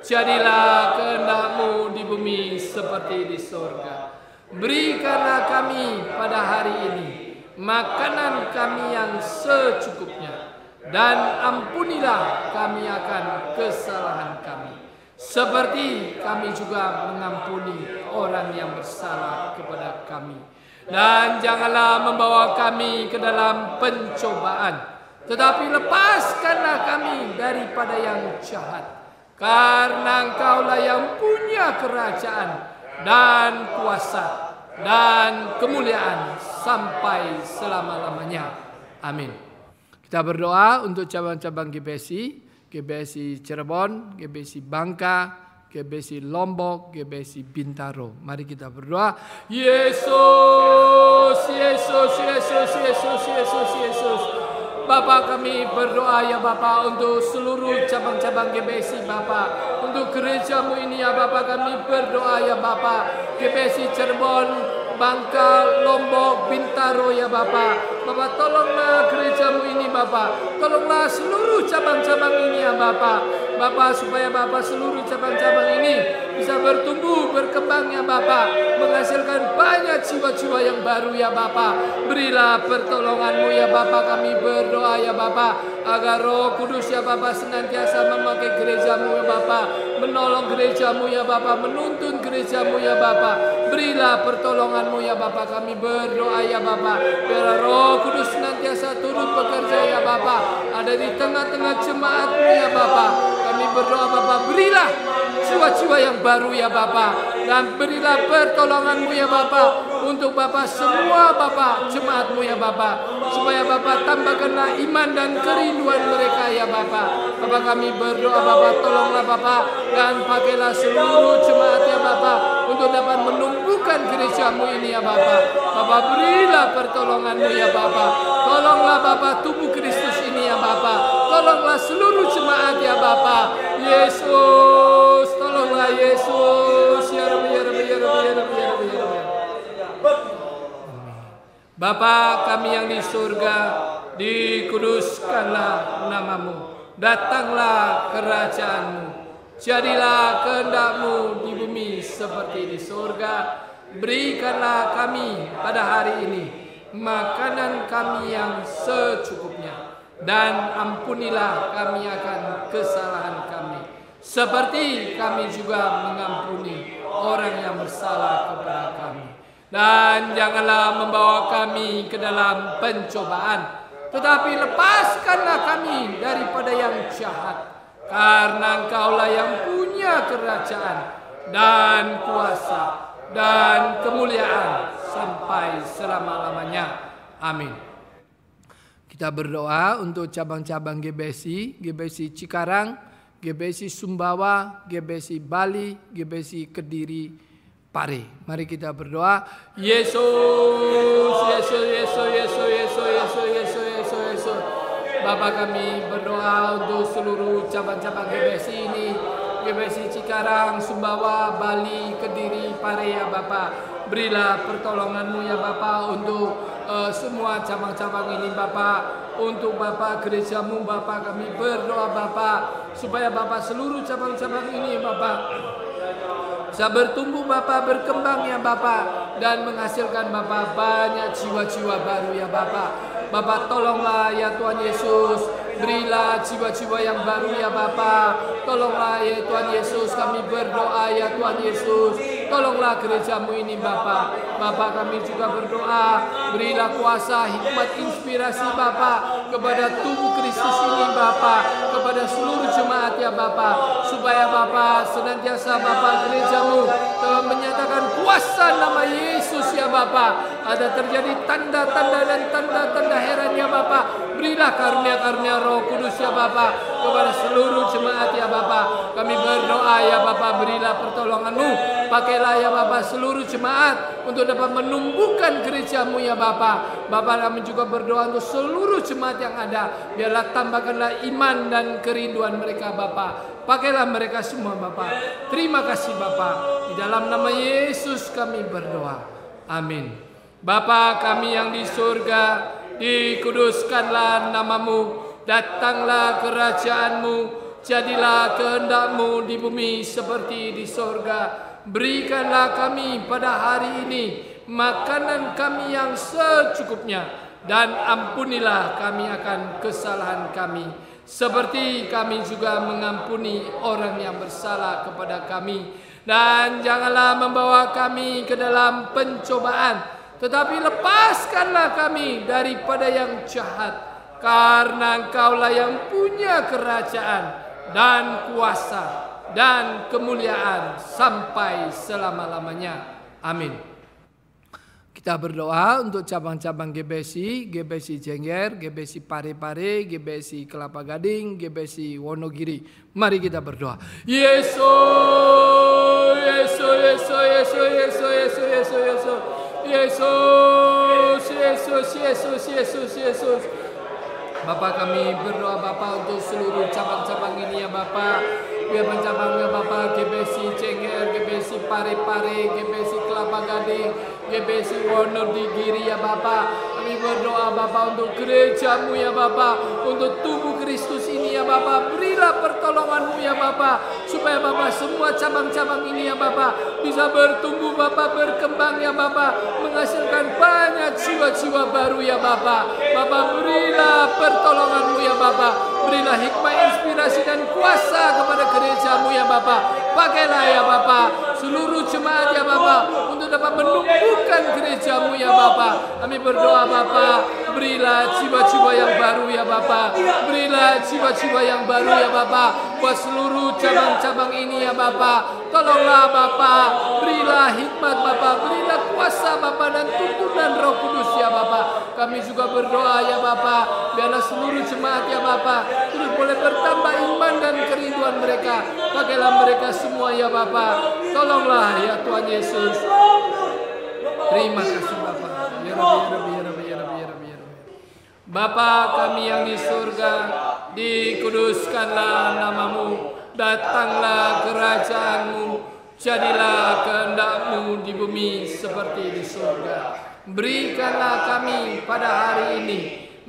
Speaker 4: jadilah kehendak-Mu di bumi seperti di surga. Berikanlah kami pada hari ini makanan kami yang secukupnya, dan ampunilah kami akan kesalahan kami, seperti kami juga mengampuni orang yang bersalah kepada kami. Dan janganlah membawa kami ke dalam pencobaan, tetapi lepaskanlah kami daripada yang jahat. Karena Engkaulah yang punya kerajaan dan kuasa dan kemuliaan sampai selama-lamanya. Amin. Kita berdoa untuk cabang-cabang GBSI, GBSI Cirebon, GBSI Bangka, GBSI Lombok, GBSI Bintaro. Mari kita berdoa. Yesus, Yesus, Yesus, Yesus, Yesus, Yesus. Bapa kami berdoa ya Bapa untuk seluruh cabang-cabang GBSI Bapa, untuk gereja-Mu ini ya Bapa, kami berdoa ya Bapa, GBSI Cirebon, Bangka, Lombok, Bintaro ya Bapa. Bapa tolonglah gereja-Mu ini Bapa, tolonglah seluruh cabang-cabang ini ya Bapa. Bapa, supaya Bapa seluruh cabang-cabang ini bisa bertumbuh, berkembang ya Bapa, menghasilkan banyak jiwa-jiwa yang baru ya Bapa. Berilah pertolongan-Mu ya Bapa, kami berdoa ya Bapa, agar Roh Kudus ya Bapa senantiasa memakai gereja-Mu ya Bapa, menolong gereja-Mu ya Bapa, menuntun gereja-Mu ya Bapa. Berilah pertolongan-Mu ya Bapa, kami berdoa ya Bapa, biar Roh Kudus senantiasa turut bekerja ya Bapa, ada di tengah-tengah jemaat-Mu ya Bapa. Kami berdoa Bapa, berilah jiwa-jiwa yang baru ya Bapa, dan berilah pertolongan-Mu ya Bapa untuk Bapa semua Bapa jemaat-Mu ya Bapa, supaya Bapa tambahkanlah iman dan kerinduan mereka ya Bapa. Bapa, kami berdoa Bapa, tolonglah Bapa dan pakailah seluruh jemaat ya Bapa untuk dapat menumbuhkan gereja-Mu ini ya Bapa. Bapa, berilah pertolongan-Mu ya Bapa, tolonglah Bapa tubuh Kristus ini ya Bapa, tolonglah seluruh jemaat ya Bapa. Yesus, tolonglah Yesus ya Rabbi, ya Rabbi, ya Rabbi, ya Rabbi, ya Rabbi, ya Rabbi. Bapa kami yang di surga, dikuduskanlah nama-Mu, datanglah kerajaan-Mu, jadilah kehendak-Mu di bumi seperti di surga. Berikanlah kami pada hari ini makanan kami yang secukupnya, dan ampunilah kami akan kesalahan kami, seperti kami juga mengampuni orang yang bersalah kepada kami. Dan janganlah membawa kami ke dalam pencobaan, tetapi lepaskanlah kami daripada yang jahat. Karena Engkaulah yang punya kerajaan dan kuasa dan kemuliaan sampai selama-lamanya. Amin. Kita berdoa untuk cabang-cabang GBSI, GBSI Cikarang, GBSI Sumbawa, GBSI Bali, GBSI Kediri, Pare. Mari kita berdoa. Yesus, Yesus, Yesus, Yesus, Yesus, Yesus, Yesus, Yesus, Yesus. Bapa, kami berdoa untuk seluruh cabang-cabang GBSI ini, GBSI Cikarang, Sumbawa, Bali, Kediri, Pare ya Bapa. Berilah pertolongan-Mu ya Bapa untuk semua cabang-cabang ini Bapa, untuk Bapa gereja-Mu Bapa. Kami berdoa Bapa, supaya Bapa seluruh cabang-cabang ini Bapa bisa bertumbuh Bapa, berkembang ya Bapa, dan menghasilkan Bapa banyak jiwa-jiwa baru ya Bapa. Bapa, tolonglah ya Tuhan Yesus, berilah jiwa-jiwa yang baru ya Bapa. Tolonglah ya Tuhan Yesus, kami berdoa ya Tuhan Yesus, tolonglah gereja-Mu ini Bapa. Bapa, kami juga berdoa, berilah kuasa, hikmat, inspirasi Bapa kepada tubuh Kristus ini Bapa, kepada seluruh jemaat ya Bapa, supaya Bapa senantiasa Bapa gereja-Mu telah menyatakan kuasa nama Yesus ya Bapa. Ada terjadi tanda-tanda dan tanda-tanda heran ya Bapa. Berilah karunia-karunia Roh Kudus ya Bapa kepada seluruh jemaat ya Bapa. Kami berdoa ya Bapa, berilah pertolongan-Mu. Pakailah ya Bapa seluruh jemaat untuk dapat menumbuhkan gereja-Mu ya Bapa. Bapa, kami juga berdoa untuk seluruh jemaat yang ada. Biarlah tambahkanlah iman dan kerinduan mereka Bapa. Pakailah mereka semua Bapa. Terima kasih Bapa. Di dalam nama Yesus kami berdoa. Amin. Bapa kami yang di surga, dikuduskanlah nama-Mu, datanglah kerajaan-Mu, jadilah kehendak-Mu di bumi seperti di surga. Berikanlah kami pada hari ini makanan kami yang secukupnya, dan ampunilah kami akan kesalahan kami, seperti kami juga mengampuni orang yang bersalah kepada kami. Dan janganlah membawa kami ke dalam pencobaan, tetapi lepaskanlah kami daripada yang jahat. Karena Engkaulah yang punya kerajaan dan kuasa dan kemuliaan sampai selama-lamanya. Amin. Kita berdoa untuk cabang-cabang GBSI, GBSI Jengger, GBSI Pare-Pare, GBSI Kelapa Gading, GBSI Wonogiri. Mari kita berdoa. Yesus, Yesus, Yesus, Yesus, Yesus, Yesus, Yesus, Yesus. Yesus, Yesus, Yesus, Yesus, Yesus. Bapak, kami berdoa Bapak untuk seluruh cabang-cabang ini ya Bapak. Biar cabangnya Bapak GBSI Jengger, GBSI Pare-Pare, GBSI Kelapa Gading, GBSI Wonogiri ya Bapak. Kami berdoa Bapak untuk gereja-Mu ya Bapak, untuk tubuh Kristus ini ya Bapak. Berilah pertolongan pertolongan-Mu ya Bapa, supaya Bapa semua cabang-cabang ini ya Bapa bisa bertumbuh Bapa, berkembang ya Bapa, menghasilkan banyak jiwa-jiwa baru ya Bapa. Bapa, berilah pertolongan-Mu ya Bapa, berilah hikmah, inspirasi dan kuasa kepada gereja-Mu ya Bapa. Pakailah ya Bapa seluruh jemaat ya Bapa untuk dapat menumbuhkan gereja-Mu ya Bapa. Kami berdoa Bapa, berilah jiwa-jiwa yang baru ya Bapa, berilah jiwa-jiwa yang baru ya Bapa buat seluruh cabang-cabang ini ya Bapa. Tolonglah Bapa, berilah hikmat Bapa, berilah kuasa Bapa dan tuntunan Roh Kudus ya Bapa. Kami juga berdoa ya Bapa, biarlah seluruh jemaat ya Bapa terus boleh bertambah iman dan kerinduan mereka. Pakailah mereka semua ya Bapa. Tolonglah ya Tuhan Yesus. Terima kasih Bapa. Ya Rabbi, ya Rabbi, ya Rabbi, ya Rabbi, ya Rabbi. Bapa kami yang di surga, dikuduskanlah nama-Mu. Datanglah kerajaan-Mu, jadilah kehendak-Mu di bumi seperti di surga. Berikanlah kami pada hari ini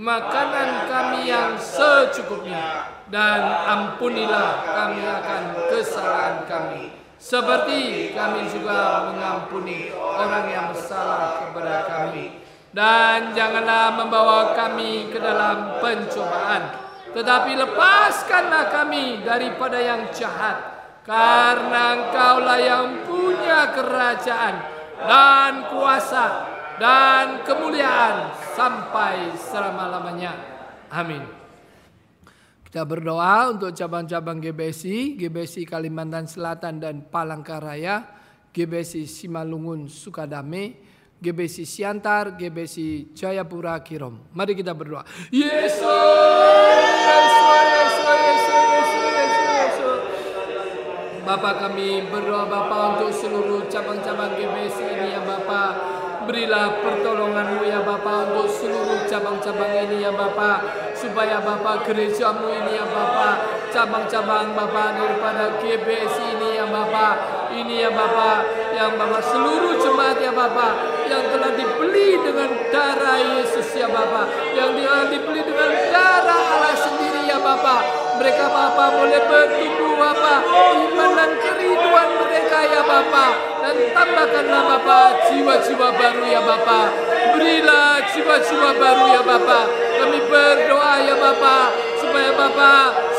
Speaker 4: makanan kami yang secukupnya, dan ampunilah kami akan kesalahan kami, seperti kami juga mengampuni orang yang bersalah kepada kami. Dan janganlah membawa kami ke dalam pencobaan, tetapi lepaskanlah kami daripada yang jahat, karena Engkaulah yang punya kerajaan dan kuasa dan kemuliaan sampai selama-lamanya. Amin. Kita berdoa untuk cabang-cabang GBSI, GBSI Kalimantan Selatan dan Palangkaraya, GBSI Simalungun Sukadame, GBSI Siantar, GBSI Jayapura Kirom. Mari kita berdoa. Yesus, Bapa kami berdoa Bapa untuk seluruh cabang-cabang GBSI ini ya Bapa. Berilah pertolongan-Mu ya Bapa untuk seluruh cabang-cabang ini ya Bapa, supaya Bapa gereja-Mu ini ya Bapa, cabang-cabang Bapa daripada GBSI ini ya Bapa, ini ya Bapa, yang Bapa seluruh jemaat ya Bapa, yang telah dibeli dengan darah Yesus ya Bapa, yang telah dibeli dengan darah Allah sendiri ya Bapa. Mereka Bapa boleh bertumbuh Bapa, iman dan kerinduan mereka ya Bapa, dan tambahkanlah Bapa jiwa-jiwa baru ya Bapa. Berilah jiwa-jiwa baru ya Bapa. Kami berdoa ya Bapa, supaya Bapa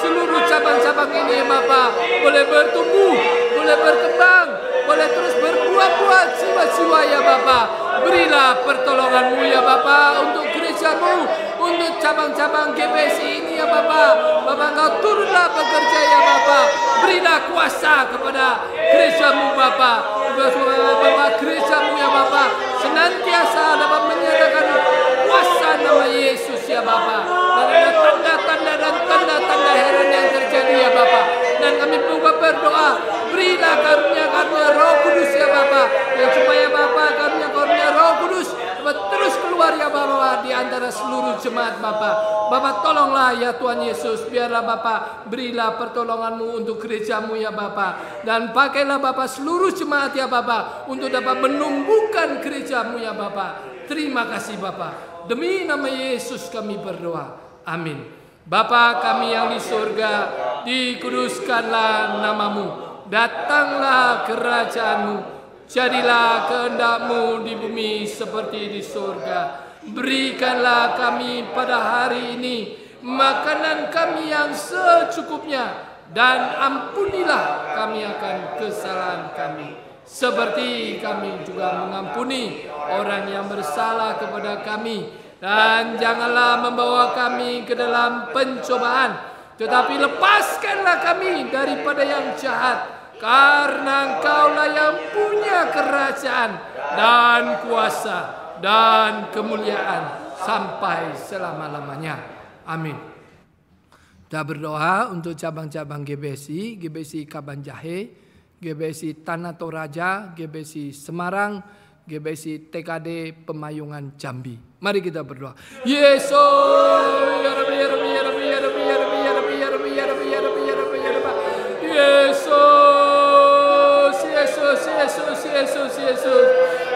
Speaker 4: seluruh cabang-cabang ini ya Bapa boleh bertumbuh, boleh berkembang, boleh terus berbuah-buah jiwa-jiwa ya Bapa. Berilah pertolongan-Mu ya Bapa untuk gereja-Mu, untuk cabang-cabang GBSI ini ya Bapa. Bapa Engkau turunlah bekerja ya Bapa. Berilah kuasa kepada gereja-Mu Bapa. Bapa gereja-Mu ya Bapa senantiasa dapat menyatakan kuasa nama Yesus ya Bapa. Dan ada tanda-tanda dan tanda-tanda heran yang terjadi ya Bapa. Dan kami juga berdoa, berilah karunia-karunia Roh Kudus ya Bapa, yang supaya Bapa karunia-karunia Roh Kudus dapat terus keluar ya Bapa di antara seluruh jemaat Bapa. Bapa tolonglah ya Tuhan Yesus, biarlah Bapa berilah pertolongan-Mu untuk gereja-Mu ya Bapa, dan pakailah Bapa seluruh jemaat ya Bapa untuk dapat menumbuhkan gereja-Mu ya Bapa. Terima kasih Bapa, demi nama Yesus kami berdoa, amin. Bapa kami yang di surga, dikuduskanlah nama-Mu, datanglah kerajaan-Mu, jadilah kehendak-Mu di bumi seperti di surga. Berikanlah kami pada hari ini makanan kami yang secukupnya, dan ampunilah kami akan kesalahan kami, seperti kami juga mengampuni orang yang bersalah kepada kami. Dan janganlah membawa kami ke dalam pencobaan, tetapi lepaskanlah kami daripada yang jahat, karena Engkaulah yang punya kerajaan dan kuasa dan kemuliaan sampai selama-lamanya. Amin. Kita berdoa untuk cabang-cabang GBSI, GBSI Kabanjahe, GBSI Tanah Toraja, GBSI Semarang, GBSI TKD Pemayungan Jambi. Mari kita berdoa. Yesus, ya Rabbi, ya Rabbi, ya Rabbi, ya Rabbi, ya Rabbi, ya Rabbi, ya Rabbi, ya Rabbi, ya Rabbi, ya Rabbi, ya Rabbi. Yesus, Yesus, Yesus, Yesus, Yesus.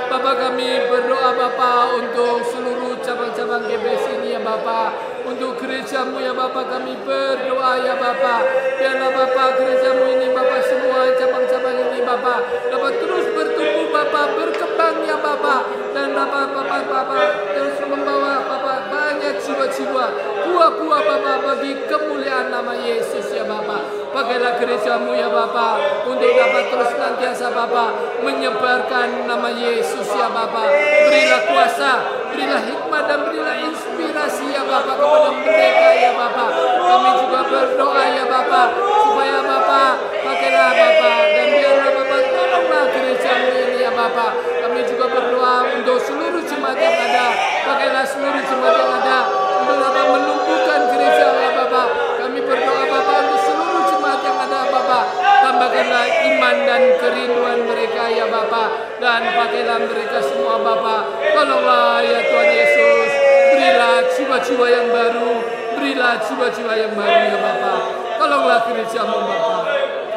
Speaker 4: Bapa kami berdoa Bapa untuk seluruh cabang-cabang GBSI ini ya Bapa, untuk gerejamu ya Bapa, kami berdoa ya Bapa. Biarlah Bapa gerejamu ini Bapa, semua cabang-cabang ini Bapa dapat terus bertumbuh Bapa, berkembang ya Bapa, dan Bapa terus membawa Bapa banyak jiwa-jiwa, buah-buah Bapa bagi kemuliaan nama Yesus ya Bapa. Pakailah gerejamu ya Bapa untuk dapat terus senantiasa Bapa menyebarkan nama Yesus ya Bapa. Berilah kuasa, berilah hikmat dan berilah inspirasi ya Bapa kepada mereka ya Bapa. Kami juga berdoa ya Bapa supaya Bapa pakailah Bapa, dan biarlah Bapa tolonglah gerejamu ini ya Bapa. Kami juga berdoa untuk seluruh jemaat yang ada. Pakailah seluruh jemaat yang ada untuk dapat menumbuhkan gereja ya Bapa. Kami berdoa Bapa untuk seluruh jemaat yang ada Bapa. Tambahkanlah iman dan kerinduan mereka ya Bapa, dan pakailah mereka semua Bapa. Tolonglah ya Tuhan Yesus, berilah jiwa-jiwa yang baru, berilah jiwa-jiwa yang baru ya Bapa. Tolonglah gerejamu Bapa.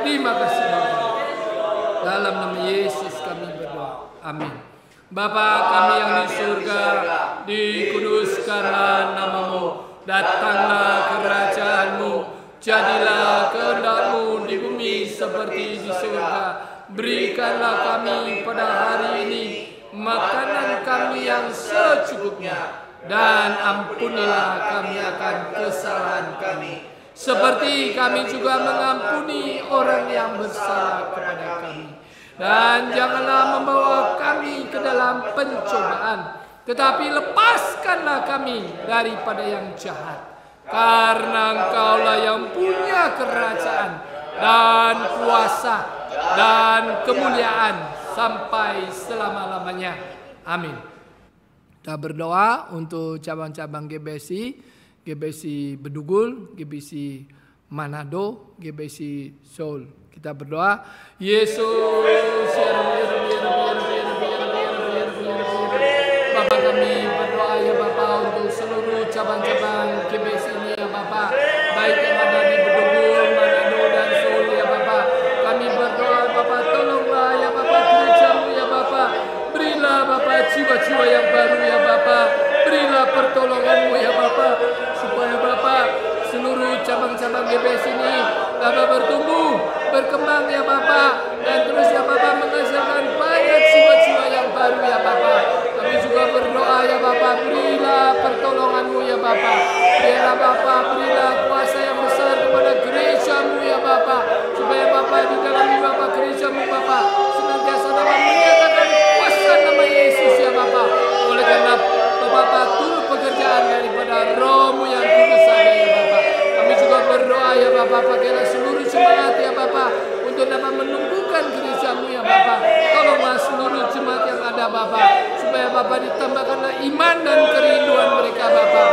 Speaker 4: Terima kasih Bapa. Dalam nama Yesus kami berdoa. Amin. Bapa kami yang di surga, dikuduskanlah namamu, datanglah kerajaanmu, jadilah kehendak-Mu di bumi seperti di surga. Berikanlah kami pada hari ini makanan kami yang secukupnya, dan ampunilah kami akan kesalahan kami, seperti kami juga mengampuni orang yang bersalah kepada kami. Dan janganlah membawa kami ke dalam pencobaan, tetapi lepaskanlah kami daripada yang jahat. Karena Engkaulah yang punya kerajaan dan kuasa dan kemuliaan sampai selama-lamanya. Amin. Kita berdoa untuk cabang-cabang GBSI, GBSI Bedugul, GBSI Manado, GBSI Seoul. Kita berdoa, Yesus, Bapa kami berdoa ya Bapa untuk seluruh cabang-cabang GBSI ini ya Bapa, baik yang ada di Bedugul, Manado dan Seoul ya Bapa. Kami berdoa Bapa, tolonglah ya Bapa gerejamu ya Bapa. Berilah Bapa jiwa-jiwa yang baru ya Bapa. Berilah pertolonganmu ya Bapa, supaya Bapa seluruh cabang-cabang GBSI ini dapat bertumbuh, berkembang ya Bapa, dan terus ya Bapa menghasilkan banyak jiwa-jiwa yang baru ya Bapa. Kami juga berdoa ya Bapa, berilah pertolongan-Mu ya Bapa. Biarlah Bapa berilah kuasa yang besar kepada gereja-Mu ya Bapa, supaya Bapa di dalam Bapa gereja-Mu Bapa senantiasa dapat menyatakan kuasa nama Yesus ya Bapa. Oleh karena Bapa turut pekerjaan daripada Roh-Mu yang kudus ada ya Bapa. Kami juga berdoa ya Bapa, pakailah seluruh jemaat ya Bapa untuk dapat menumbuhkan gereja-Mu ya Bapa. Tolonglah seluruh jemaat yang ada Bapa, supaya Bapa ditambahkanlah iman dan kerinduan mereka Bapa.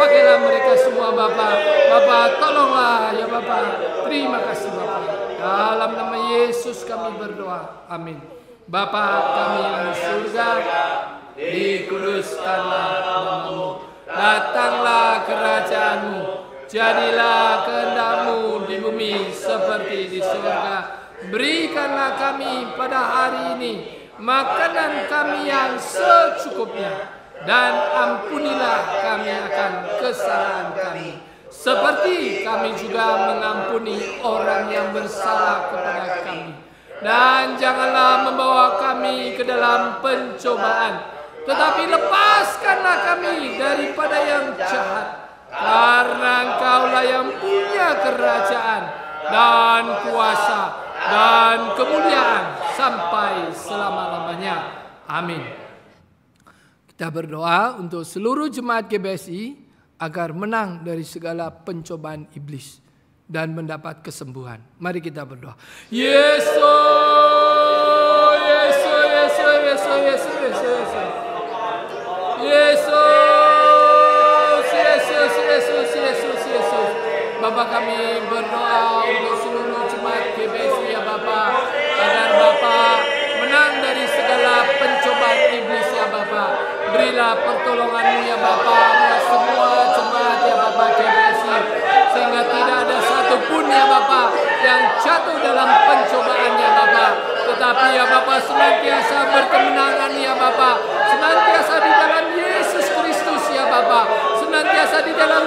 Speaker 4: Pakailah mereka semua Bapa. Bapa tolonglah ya Bapa. Terima kasih Bapa. Dalam nama Yesus kami berdoa. Amin. Bapa kami yang di surga, dikuduskanlah namamu, datanglah kerajaan-Mu, jadilah kehendak-Mu di bumi seperti di surga. Berikanlah kami pada hari ini makanan kami yang secukupnya, dan ampunilah kami akan kesalahan kami, seperti kami juga mengampuni orang yang bersalah kepada kami. Dan janganlah membawa kami ke dalam pencobaan, tetapi lepaskanlah kami daripada yang jahat. Karena Engkaulah yang punya kerajaan dan kuasa dan kemuliaan sampai selama-lamanya. Amin. Kita berdoa untuk seluruh jemaat GBSI agar menang dari segala pencobaan iblis dan mendapat kesembuhan. Mari kita berdoa. Yesus, Yesus, Yesus, Yesus, Yesus, Yesus, Yesus, Yesus, Yesus, Yesus, Yesus. Bapa kami berdoa untuk seluruh jemaat GBSI ya Bapa, agar Bapa menang dari segala pencobaan iblis ya Bapa. Berilah pertolongan-Mu ya Bapa buat semua jemaat ya Bapa GBSI, sehingga tidak ada satupun ya Bapa yang jatuh dalam pencobaan ya Bapa, tetapi ya Bapa senantiasa berkemenangan ya Bapa, senantiasa di dalam Yesus Kristus ya Bapa, senantiasa di dalam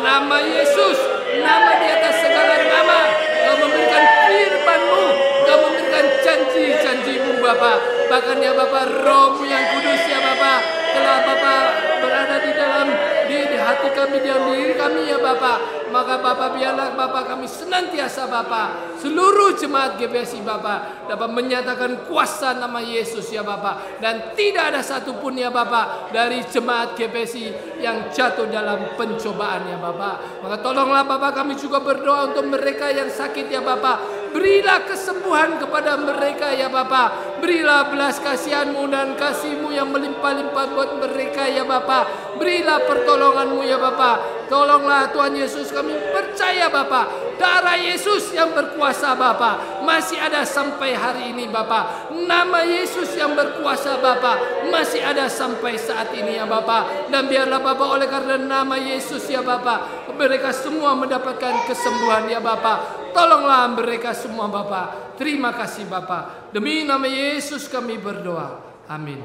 Speaker 4: nama Yesus, nama di atas segala nama. Kau memberikan firman-Mu, Kau memberikan janji-janji-Mu Bapa. Bahkan ya Bapa, Roh-Mu yang kudus ya Bapa, telah Bapa berada di dalam di hati kami, di dalam diri kami ya Bapa. Maka Bapa, biarlah Bapa kami senantiasa Bapa, seluruh jemaat GBSI Bapa dapat menyatakan kuasa nama Yesus ya Bapa. Dan tidak ada satupun ya Bapa dari jemaat GBSI yang jatuh dalam pencobaan ya Bapa. Maka tolonglah Bapa, kami juga berdoa untuk mereka yang sakit ya Bapa. Berilah kesembuhan kepada mereka ya Bapa. Berilah belas kasihan-Mu dan kasih-Mu yang melimpah-limpah buat mereka ya Bapa. Berilah pertolongan-Mu ya Bapa. Tolonglah Tuhan Yesus, kami percaya Bapa, darah Yesus yang berkuasa Bapa masih ada sampai hari ini Bapa. Nama Yesus yang berkuasa Bapa masih ada sampai saat ini ya Bapa. Dan biarlah Bapa, oleh karena nama Yesus ya Bapa, mereka semua mendapatkan kesembuhan ya Bapa. Tolonglah mereka semua Bapa. Terima kasih Bapa. Demi nama Yesus kami berdoa. Amin.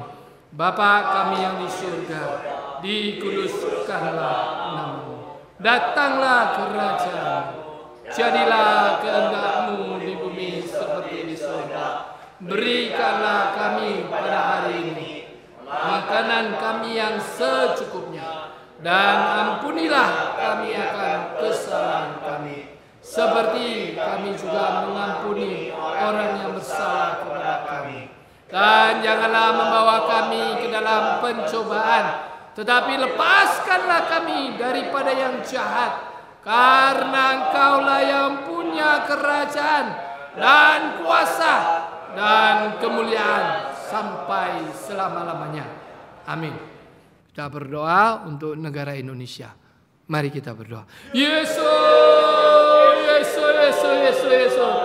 Speaker 4: Bapa kami yang di surga, dikuduskanlah nama-Mu. Datanglah kerajaan-Mu. Jadilah kehendak-Mu di bumi seperti di surga. Berikanlah kami pada hari ini makanan kami yang secukupnya, dan ampunilah kami akan kesalahan kami, seperti kami juga mengampuni orang yang bersalah kepada kami. Dan janganlah membawa kami ke dalam pencobaan, tetapi lepaskanlah kami daripada yang jahat. Karena Engkaulah yang punya kerajaan dan kuasa dan kemuliaan sampai selama-lamanya. Amin. Kita berdoa untuk negara Indonesia. Mari kita berdoa. Yesus, Yesus, Yesus, Yesus, Yesus.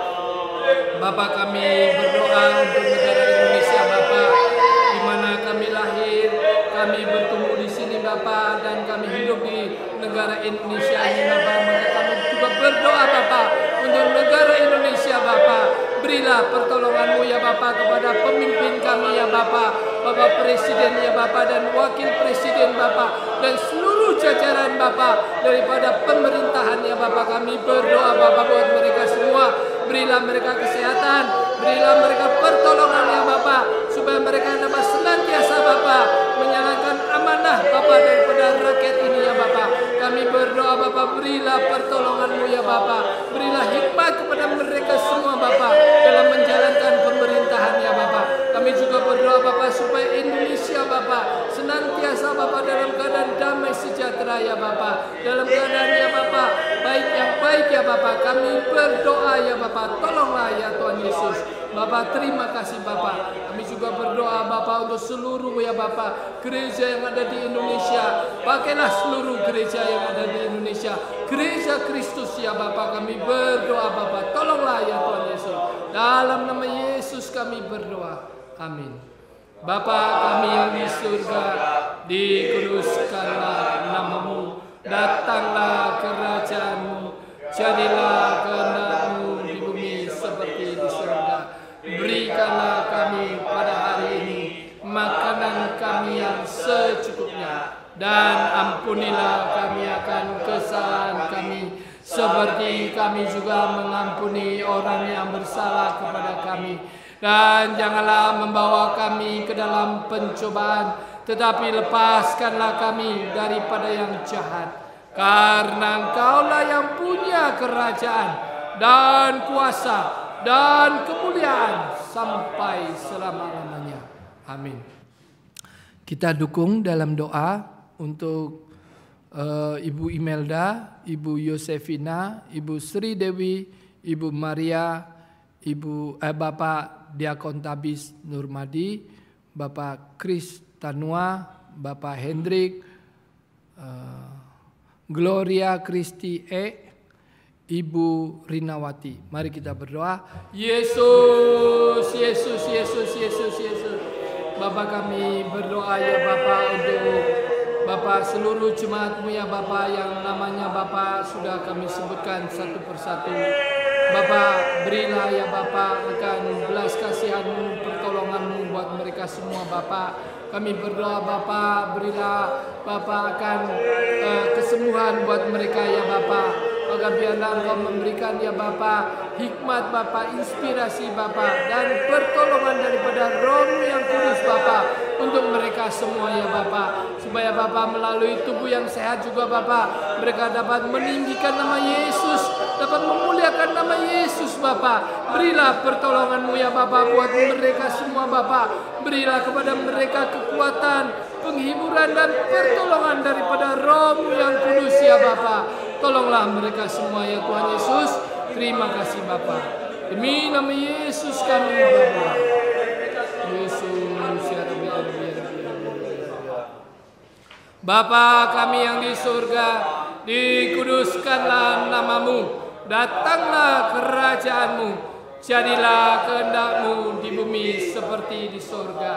Speaker 4: Bapa, kami berdoa untuk negara Indonesia Bapa, di mana kami lahir, kami bertumbuh di sini Bapa, dan kami hidup di negara Indonesia ini Bapa. Maka kami juga berdoa Bapa untuk negara Indonesia Bapa. Berilah pertolongan-Mu ya Bapa kepada pemimpin kami ya Bapa, Bapak Presiden ya Bapa, dan Wakil Presiden Bapa, dan seluruh jajaran Bapa daripada pemerintahan ya Bapa. Kami berdoa Bapa buat mereka semua. Berilah mereka kesehatan, berilah mereka pertolongan ya Bapa, supaya mereka dapat senantiasa Bapa menjalankan amanah Bapa daripada rakyat ini ya Bapa. Kami berdoa Bapa, berilah pertolongan-Mu ya Bapa, berilah hikmat kepada mereka semua Bapa dalam menjalankan pemerintahan ya Bapa. Kami juga berdoa Bapa supaya Indonesia Bapa senantiasa Bapa dalam keadaan damai sejahtera ya Bapa, dalam keadaan ya Bapa baik yang baik ya Bapa. Kami berdoa ya Bapa, tolonglah ya Tuhan Yesus. Bapa, terima kasih Bapa. Kami juga berdoa Bapa untuk seluruh ya Bapa gereja yang ada di Indonesia. Pakailah seluruh gereja yang ada di Indonesia, gereja Kristus ya Bapa. Kami berdoa Bapa, tolonglah ya Tuhan Yesus. Dalam nama Yesus kami berdoa. Amin. Bapa kami yang di surga, dikuduskanlah nama-Mu. Datanglah kerajaan-Mu. Jadilah kehendak-Mu di bumi seperti di surga. Berikanlah kami pada hari ini makanan kami yang secukupnya, dan ampunilah kami akan kesalahan kami, seperti kami juga mengampuni orang yang bersalah kepada kami. Dan janganlah membawa kami ke dalam pencobaan, tetapi lepaskanlah kami daripada yang jahat. Karena Engkaulah yang punya kerajaan dan kuasa dan kemuliaan sampai selama-lamanya. Amin. Kita dukung dalam doa untuk Ibu Imelda, Ibu Yosefina, Ibu Sri Dewi, Ibu Maria, Bapak Diakon Tabis Nurmadi, Bapak Kris Tanua, Bapak Hendrik, Gloria Kristi Ibu Rinawati. Mari kita berdoa. Yesus, Yesus, Yesus, Yesus, Yesus. Bapak, kami berdoa ya Bapak untuk Bapak seluruh jemaat-Mu ya Bapak, yang namanya Bapak sudah kami sebutkan satu persatu. Bapa, berilah ya Bapa akan belas kasihan-Mu, pertolongan-Mu buat mereka semua Bapa. Kami berdoa Bapa, berilah Bapa akan kesembuhan buat mereka ya Bapa. Maka biarlah Engkau memberikan ya Bapa hikmat Bapa, inspirasi Bapa, dan pertolongan daripada Roh-Mu yang kudus Bapa untuk mereka semua ya Bapa. Supaya Bapa melalui tubuh yang sehat juga Bapa, mereka dapat meninggikan nama Yesus, dapat memuliakan nama Yesus Bapa. Berilah pertolongan-Mu ya Bapa buat mereka semua Bapa. Berilah kepada mereka kekuatan, penghiburan dan pertolongan daripada Roh-Mu yang kudus ya Bapa. Tolonglah mereka semua ya Tuhan Yesus. Terima kasih Bapa. Demi nama Yesus kami berdoa. Yesus ya Rabbi, ya Rabbi, ya Rabbi, ya Rabbi. Bapa kami yang di surga, dikuduskanlah nama-Mu, datanglah kerajaan-Mu, jadilah kehendak-Mu di bumi seperti di surga.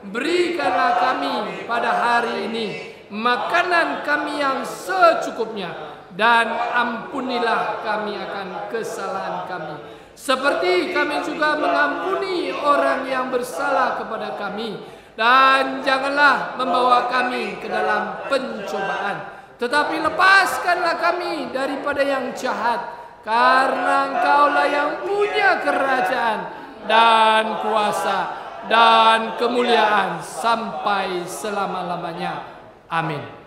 Speaker 4: Berikanlah kami pada hari ini makanan kami yang secukupnya, dan ampunilah kami akan kesalahan kami, seperti kami juga mengampuni orang yang bersalah kepada kami. Dan janganlah membawa kami ke dalam pencobaan, tetapi lepaskanlah kami daripada yang jahat, karena Engkaulah yang punya kerajaan dan kuasa dan kemuliaan sampai selama-lamanya. Amin.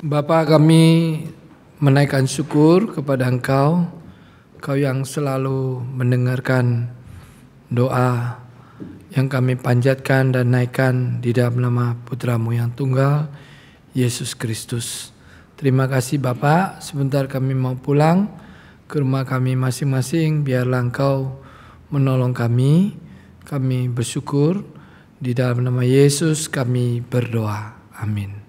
Speaker 4: Bapa, kami menaikkan syukur kepada Engkau, Engkau yang selalu mendengarkan doa yang kami panjatkan dan naikkan di dalam nama Putra-Mu yang tunggal, Yesus Kristus. Terima kasih Bapa, sebentar kami mau pulang ke rumah kami masing-masing, biarlah Engkau menolong kami bersyukur Di dalam nama Yesus kami berdoa. Amin.